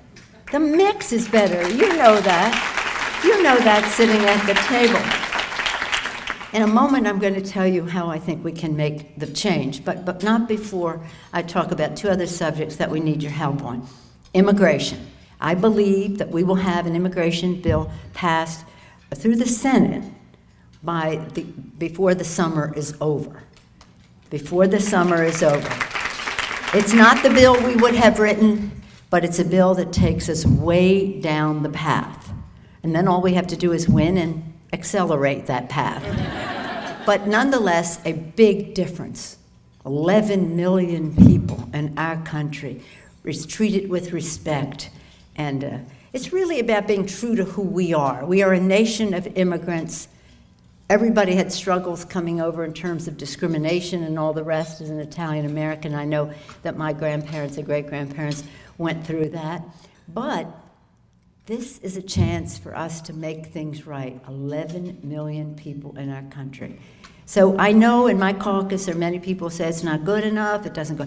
The mix is better. You know that. You know that sitting at the table. In a moment, I'm going to tell you how I think we can make the change, but not before I talk about two other subjects that we need your help on. Immigration. I believe that we will have an immigration bill passed through the Senate before the summer is over. Before the summer is over. It's not the bill we would have written, but it's a bill that takes us way down the path. And then all we have to do is win and accelerate that path. But nonetheless, a big difference. 11 million people in our country is treated with respect. And it's really about being true to who we are. We are a nation of immigrants. Everybody had struggles coming over in terms of discrimination and all the rest. As an Italian American, I know that my grandparents and great-grandparents went through that. But this is a chance for us to make things right. 11 million people in our country. So I know in my caucus there are many people who say it's not good enough, it doesn't go.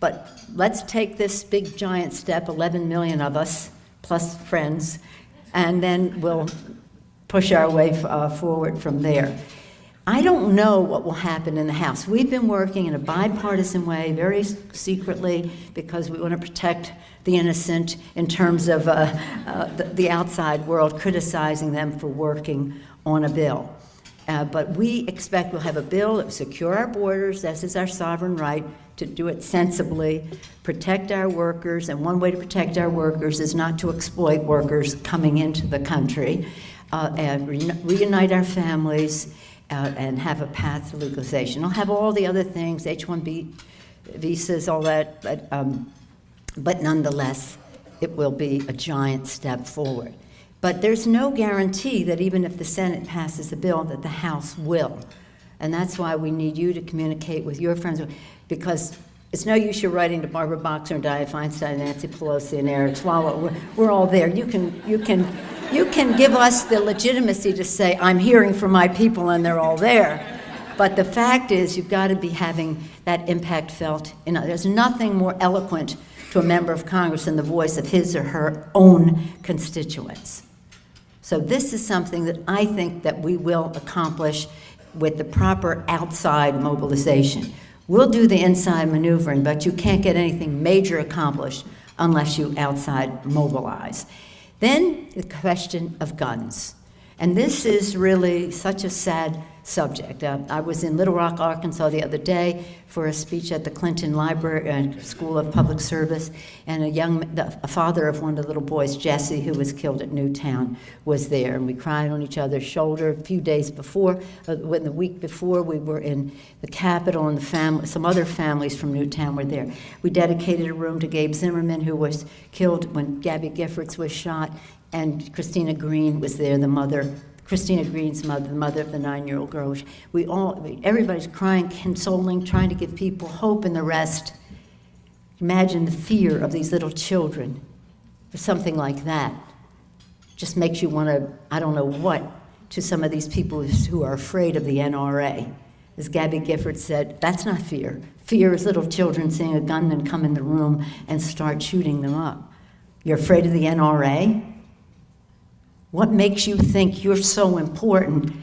But let's take this big giant step, 11 million of us, plus friends, and then we'll push our way forward from there. I don't know what will happen in the House. We've been working in a bipartisan way, very secretly, because we want to protect the innocent in terms of the outside world criticizing them for working on a bill. But we expect we'll have a bill that will secure our borders, as is our sovereign right, to do it sensibly, protect our workers, and one way to protect our workers is not to exploit workers coming into the country, and reunite our families, and have a path to legalization. I'll have all the other things, H-1B visas, all that, but nonetheless, it will be a giant step forward. But there's no guarantee that even if the Senate passes the bill, that the House will. And that's why we need you to communicate with your friends, because it's no use you're writing to Barbara Boxer and Dianne Feinstein, Nancy Pelosi, and Eric Swalwell. We're all there. You can give us the legitimacy to say, I'm hearing from my people and they're all there. But the fact is, you've got to be having that impact felt. There's nothing more eloquent to a member of Congress than the voice of his or her own constituents. So this is something that I think that we will accomplish with the proper outside mobilization. We'll do the inside maneuvering, but you can't get anything major accomplished unless you outside mobilize. Then the question of guns. And this is really such a sad subject. I was in Little Rock, Arkansas the other day for a speech at the Clinton Library School of Public Service, and a father of one of the little boys, Jesse, who was killed at Newtown, was there, and we cried on each other's shoulder. A few days before, when the week before, we were in the Capitol, and some other families from Newtown were there. We dedicated a room to Gabe Zimmerman, who was killed when Gabby Giffords was shot, and Christina Green was there, Christina Green's mother, the mother of the 9-year-old girl. Everybody's crying, consoling, trying to give people hope and the rest. Imagine the fear of these little children or something like that just makes you want to, I don't know what, to some of these people who are afraid of the NRA. As Gabby Gifford said, that's not fear. Fear is little children seeing a gunman come in the room and start shooting them up. You're afraid of the NRA? What makes you think you're so important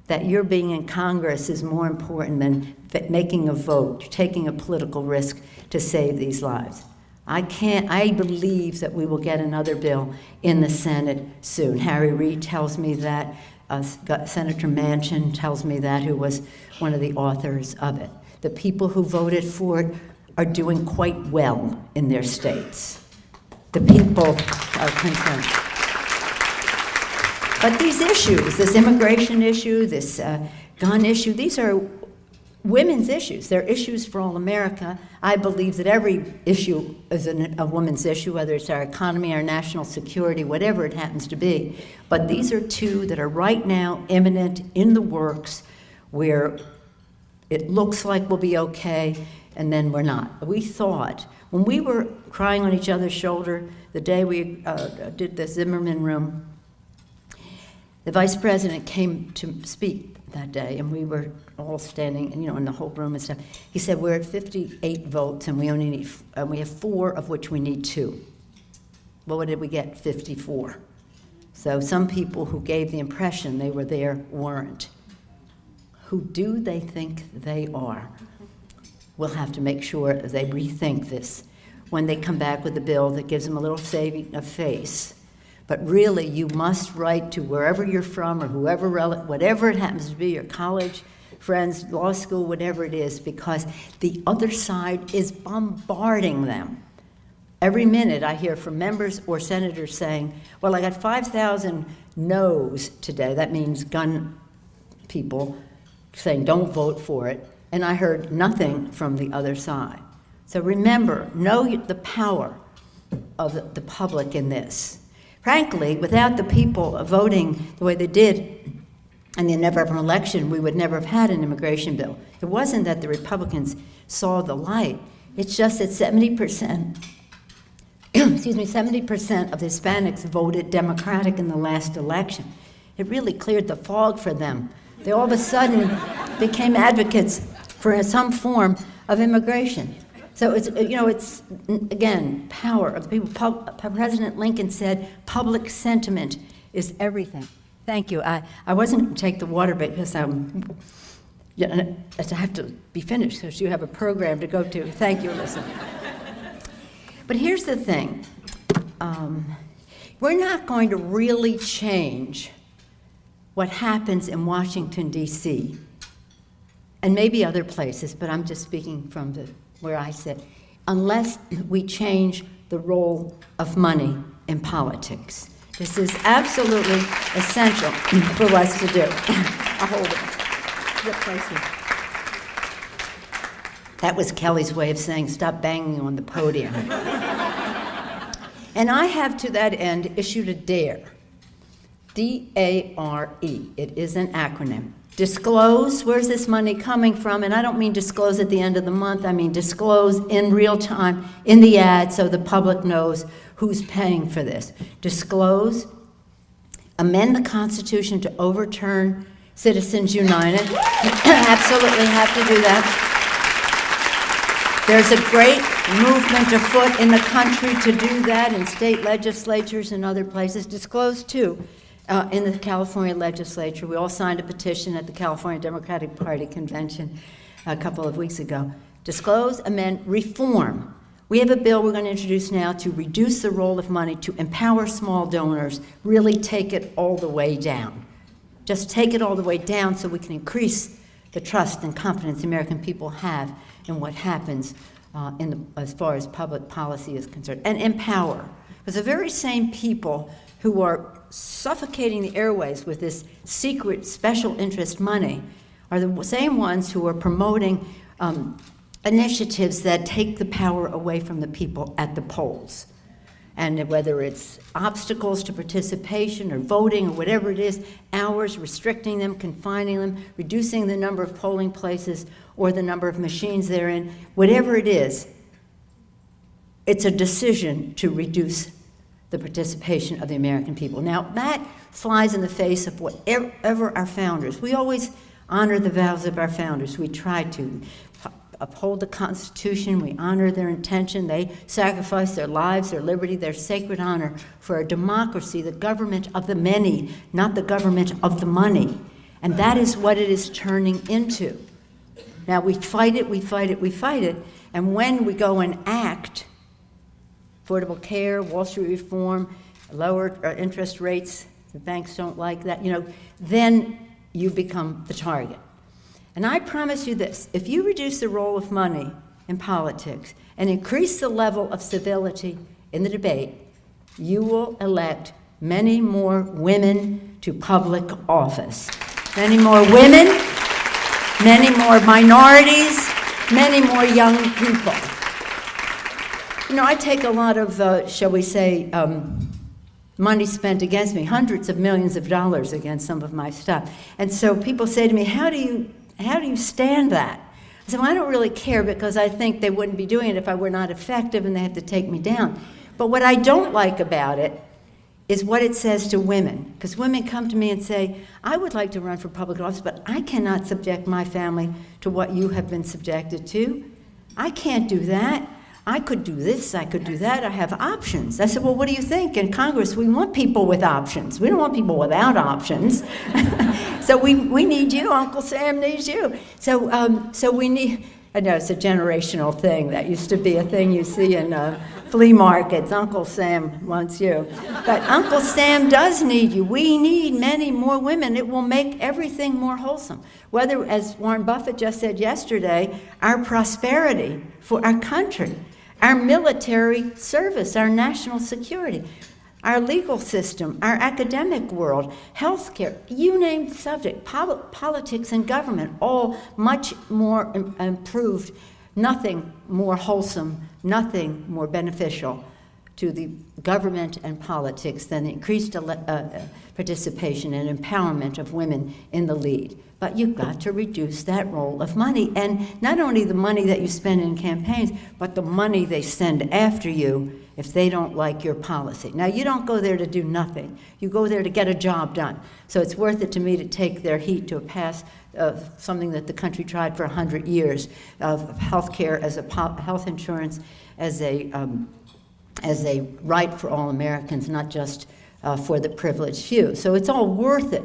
that your being in Congress is more important than making a vote, taking a political risk to save these lives? I believe that we will get another bill in the Senate soon. Harry Reid tells me that. Senator Manchin tells me that, who was one of the authors of it. The people who voted for it are doing quite well in their states. The people are concerned. But these issues, this immigration issue, this gun issue, these are women's issues. They're issues for all America. I believe that every issue is a woman's issue, whether it's our economy, our national security, whatever it happens to be. But these are two that are right now imminent, in the works, where it looks like we'll be okay, and then we're not. We thought, when we were crying on each other's shoulder the day we did the Zimmerman room, the vice president came to speak that day, and we were all standing, and, in the whole room and stuff. He said, we're at 58 votes, and we only need, we have 4 of which we need 2. Well, what did we get? 54. So some people who gave the impression they were there weren't. Who do they think they are? We'll have to make sure they rethink this when they come back with a bill that gives them a little saving of face. But really, you must write to wherever you're from or whoever, whatever it happens to be, your college friends, law school, whatever it is, because the other side is bombarding them. Every minute I hear from members or senators saying, well, I got 5,000 no's today. That means gun people saying don't vote for it. And I heard nothing from the other side. So remember, know the power of the public in this. Frankly, without the people voting the way they did in the November election, we would never have had an immigration bill. It wasn't that the Republicans saw the light. It's just that 70%, 70% of Hispanics voted Democratic in the last election. It really cleared the fog for them. They all of a sudden became advocates for some form of immigration. So it's, it's, again, power of the people. President Lincoln said, public sentiment is everything. Thank you. I wasn't going to take the water because I have to be finished because you have a program to go to. Thank you, Alyssa. But here's the thing. We're not going to really change what happens in Washington, D.C., and maybe other places, but I'm just speaking from where I sit, unless we change the role of money in politics. This is absolutely essential for us to do. I'll hold it. That was Kelly's way of saying, stop banging on the podium. And I have, to that end, issued a DARE. D-A-R-E. It is an acronym. Disclose, where's this money coming from? And I don't mean disclose at the end of the month. I mean disclose in real time in the ad so the public knows who's paying for this. Disclose, amend the Constitution to overturn Citizens United. Absolutely have to do that. There's a great movement afoot in the country to do that in state legislatures and other places. Disclose, too. In the California legislature, we all signed a petition at the California Democratic Party convention a couple of weeks ago. Disclose, amend, reform. We have a bill we're going to introduce now to reduce the role of money, to empower small donors, really take it all the way down. Just take it all the way down so we can increase the trust and confidence the American people have in what happens as far as public policy is concerned. And empower. Because the very same people who are suffocating the airways with this secret special interest money are the same ones who are promoting initiatives that take the power away from the people at the polls. And whether it's obstacles to participation or voting or whatever it is, hours, restricting them, confining them, reducing the number of polling places or the number of machines they're in, whatever it is, it's a decision to reduce the participation of the American people. Now, that flies in the face of whatever our founders. We always honor the vows of our founders. We try to uphold the Constitution. We honor their intention. They sacrificed their lives, their liberty, their sacred honor for a democracy, the government of the many, not the government of the money. And that is what it is turning into. Now, we fight it, we fight it, we fight it. And when we go and act, affordable care, Wall Street reform, lower interest rates, the banks don't like that, then you become the target. And I promise you this, if you reduce the role of money in politics and increase the level of civility in the debate, you will elect many more women to public office. Many more women, many more minorities, many more young people. I take a lot of, shall we say, money spent against me, hundreds of millions of dollars against some of my stuff. And so people say to me, how do you stand that? I said, well, I don't really care because I think they wouldn't be doing it if I were not effective and they have to take me down. But what I don't like about it is what it says to women. Because women come to me and say, I would like to run for public office, but I cannot subject my family to what you have been subjected to. I can't do that. I could do this, I could do that, I have options. I said, well, what do you think? In Congress, we want people with options. We don't want people without options. So we need you, Uncle Sam needs you. So we need, I know it's a generational thing. That used to be a thing you see in flea markets. Uncle Sam wants you. But Uncle Sam does need you. We need many more women. It will make everything more wholesome. Whether, as Warren Buffett just said yesterday, our prosperity for our country, our military service, our national security, our legal system, our academic world, healthcare, you name the subject, politics and government, all much more improved, nothing more wholesome, nothing more beneficial to the government and politics than the increased participation and empowerment of women in the lead. But you've got to reduce that role of money. And not only the money that you spend in campaigns, but the money they send after you if they don't like your policy. Now, you don't go there to do nothing. You go there to get a job done. So it's worth it to me to take their heat to pass something that the country tried for 100 years, of health care as health insurance as a right for all Americans, not just for the privileged few. So it's all worth it.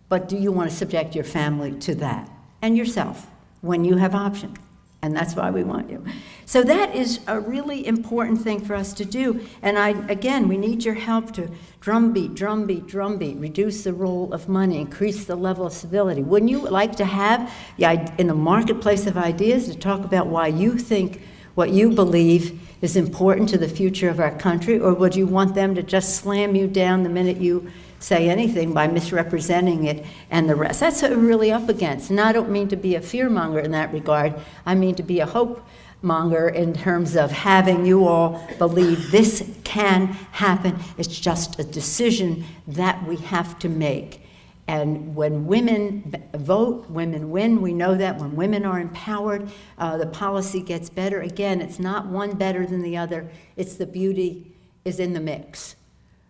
But do you want to subject your family to that? And yourself, when you have options. And that's why we want you. So that is a really important thing for us to do. And again, we need your help to drumbeat, reduce the role of money, increase the level of civility. Wouldn't you like to have, in the marketplace of ideas, to talk about why you think what you believe is important to the future of our country? Or would you want them to just slam you down the minute you say anything by misrepresenting it and the rest? That's what we're really up against. And I don't mean to be a fear-monger in that regard. I mean to be a hope-monger in terms of having you all believe this can happen. It's just a decision that we have to make. And when women vote, women win. We know that. When women are empowered, the policy gets better. Again, it's not one better than the other. It's the beauty is in the mix.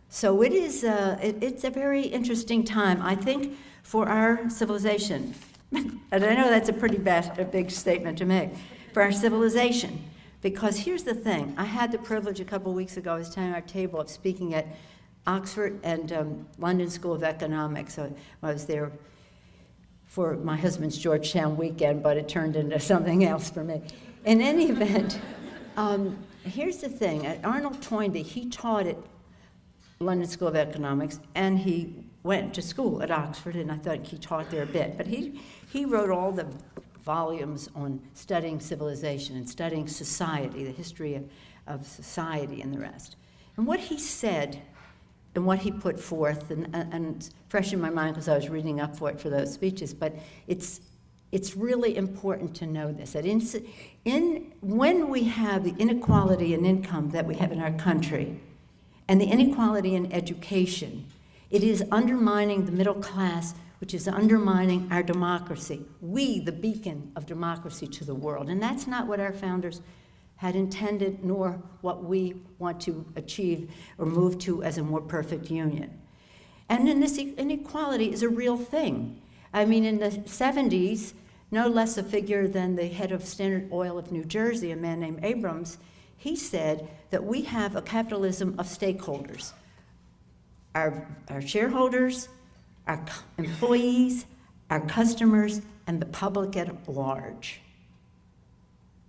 So it is. It's a very interesting time, I think, for our civilization. And I know that's a pretty big statement to make for our civilization, because here's the thing. I had the privilege a couple weeks ago. I was telling our table of speaking at Oxford and London School of Economics. So I was there for my husband's Georgetown weekend, but it turned into something else for me. In any event, here's the thing. Arnold Toynbee, he taught at London School of Economics, and he went to school at Oxford, and I thought he taught there a bit. But he wrote all the volumes on studying civilization and studying society, the history of society and the rest. And what he said and what he put forth, and it's fresh in my mind because I was reading up for it for those speeches, but it's really important to know this, that when we have the inequality in income that we have in our country, and the inequality in education, it is undermining the middle class, which is undermining our democracy. We, the beacon of democracy to the world. And that's not what our founders had intended, nor what we want to achieve or move to as a more perfect union. And then this inequality is a real thing. I mean, in the 70s, no less a figure than the head of Standard Oil of New Jersey, a man named Abrams, he said that we have a capitalism of stakeholders. Our shareholders, our employees, our customers, and the public at large.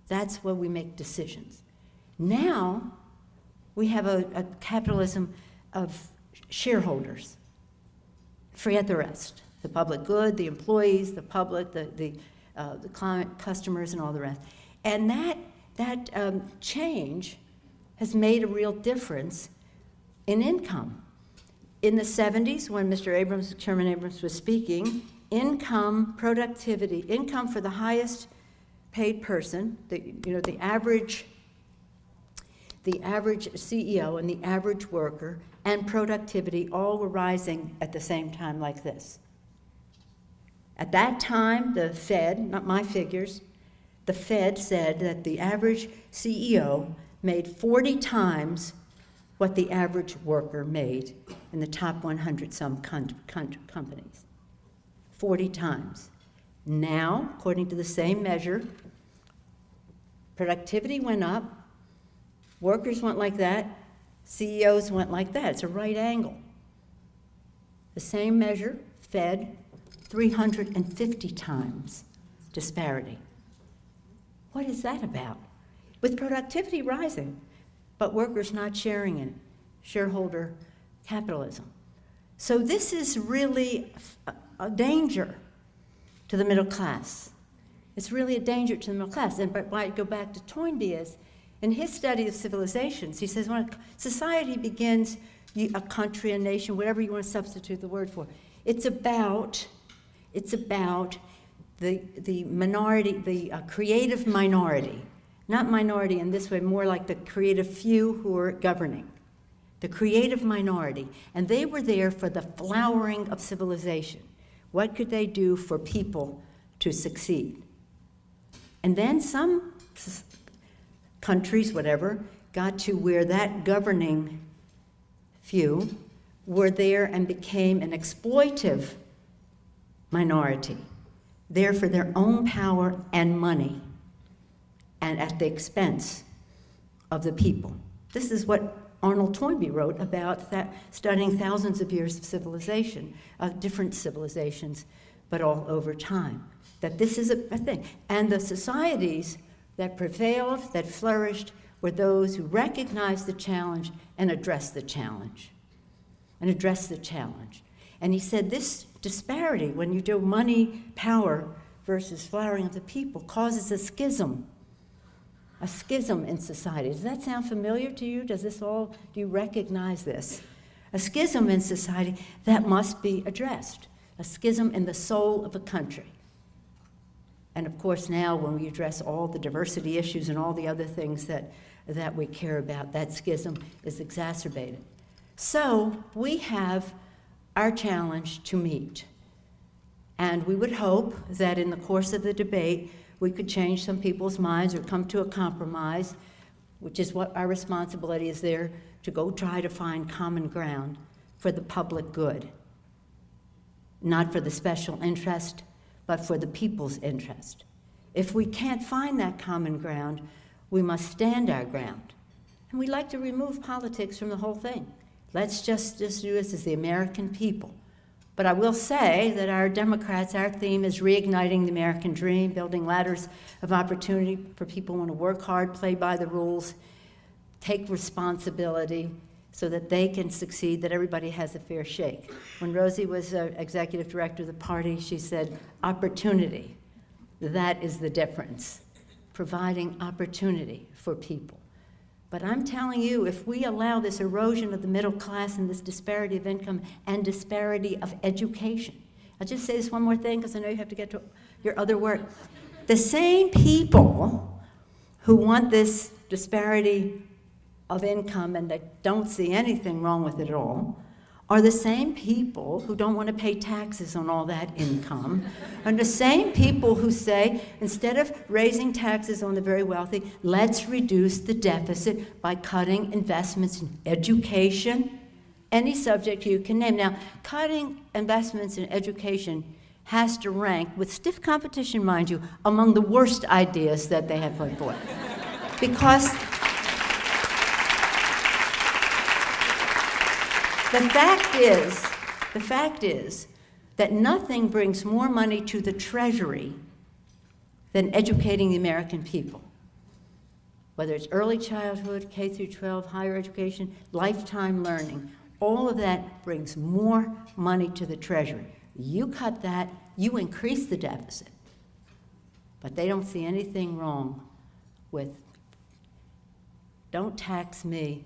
That's where we make decisions. Now, we have a capitalism of shareholders. Forget the rest. The public good, the employees, the public, the client, customers, and all the rest. And that change has made a real difference in income. In the 70s, when Chairman Abrams was speaking, income, productivity, income for the highest paid person, the average CEO and the average worker, and productivity all were rising at the same time like this. At that time, the Fed, not my figures, the Fed said that the average CEO made 40 times what the average worker made in the top 100-some companies. 40 times. Now, according to the same measure, productivity went up, workers went like that, CEOs went like that. It's a right angle. The same measure, Fed, 350 times disparity. What is that about? With productivity rising, but workers not sharing in it, shareholder capitalism. So this is really a danger to the middle class. It's really a danger to the middle class. And but why I go back to Toynbee is, in his study of civilizations, he says when a society begins, a country, a nation, whatever you want to substitute the word for, it's about the minority, the creative minority. Not minority in this way, more like the creative few who are governing. The creative minority. And they were there for the flowering of civilization. What could they do for people to succeed? And then some countries, whatever, got to where that governing few were there and became an exploitive minority, there for their own power and money, and at the expense of the people. This is what Arnold Toynbee wrote about that, studying thousands of years of civilization, different civilizations, but all over time. That this is a thing. And the societies that prevailed, that flourished, were those who recognized the challenge and addressed the challenge. And addressed the challenge. And he said this disparity, when you do money, power, versus flowering of the people, causes a schism in society. Does that sound familiar to you? Do you recognize this? A schism in society that must be addressed. A schism in the soul of a country. And of course now when we address all the diversity issues and all the other things that we care about, that schism is exacerbated. So we have our challenge to meet. And we would hope that in the course of the debate, we could change some people's minds or come to a compromise, which is what our responsibility is there, to go try to find common ground for the public good. Not for the special interest, but for the people's interest. If we can't find that common ground, we must stand our ground. And we'd like to remove politics from the whole thing. Let's just do this as the American people. But I will say that our Democrats, our theme is reigniting the American dream, building ladders of opportunity for people who want to work hard, play by the rules, take responsibility so that they can succeed, that everybody has a fair shake. When Rosie was executive director of the party, she said, opportunity, that is the difference, providing opportunity for people. But I'm telling you, if we allow this erosion of the middle class and this disparity of income and disparity of education, I'll just say this one more thing because I know you have to get to your other work. The same people who want this disparity of income and that don't see anything wrong with it at all are the same people who don't want to pay taxes on all that income, and the same people who say, instead of raising taxes on the very wealthy, let's reduce the deficit by cutting investments in education, any subject you can name. Now, cutting investments in education has to rank, with stiff competition, mind you, among the worst ideas that they have put forth. Because the fact is that nothing brings more money to the Treasury than educating the American people. Whether it's early childhood, K through 12, higher education, lifetime learning, all of that brings more money to the Treasury. You cut that, you increase the deficit. But they don't see anything wrong with, don't tax me,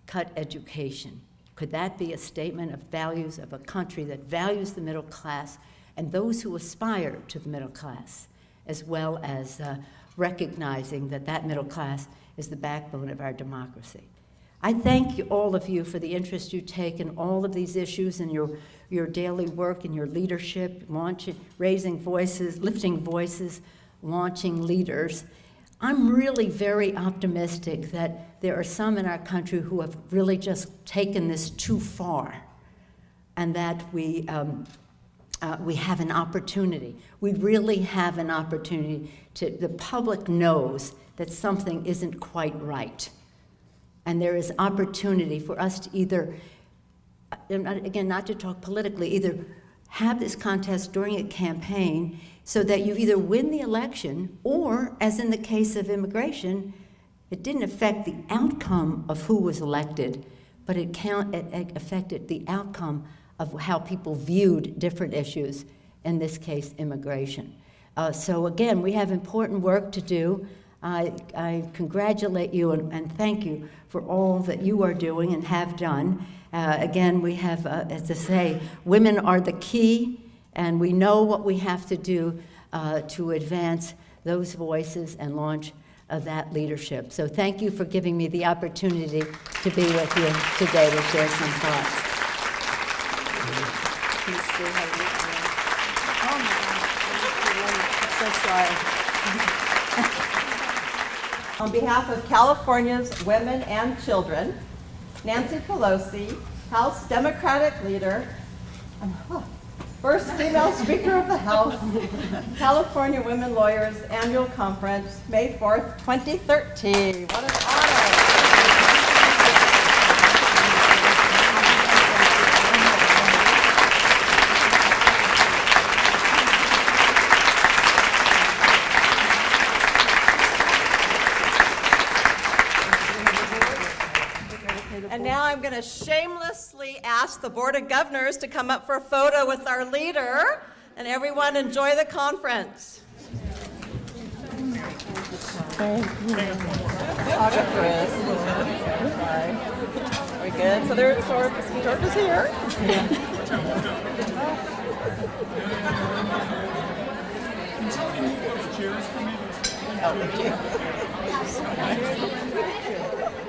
cut education. Could that be a statement of values of a country that values the middle class and those who aspire to the middle class, as well as recognizing that that middle class is the backbone of our democracy? I thank you, all of you, for the interest you take in all of these issues and your daily work and your leadership, raising voices, lifting voices, launching leaders. I'm really very optimistic that there are some in our country who have really just taken this too far, and that we have an opportunity. We really have an opportunity the public knows that something isn't quite right. And there is opportunity for us to either, again, not to talk politically, either have this contest during a campaign so that you either win the election, or, as in the case of immigration, it didn't affect the outcome of who was elected, but it affected the outcome of how people viewed different issues, in this case, immigration. So again, we have important work to do. I congratulate you and thank you for all that you are doing and have done. Again, we have, as I say, women are the key, and we know what we have to do to advance those voices and launch that leadership. So thank you for giving me the opportunity to be with you today to share some thoughts. Oh my gosh, I'm so sorry. On behalf of California's women and children, Nancy Pelosi, House Democratic leader, first female Speaker of the House, California Women Lawyers Annual Conference, May 4th, 2013. What an honor. And now I'm going to shamelessly ask the Board of Governors to come up for a photo with our leader, and everyone enjoy the conference. Photographers. Are we good? So there's George is here. Oh, thank you.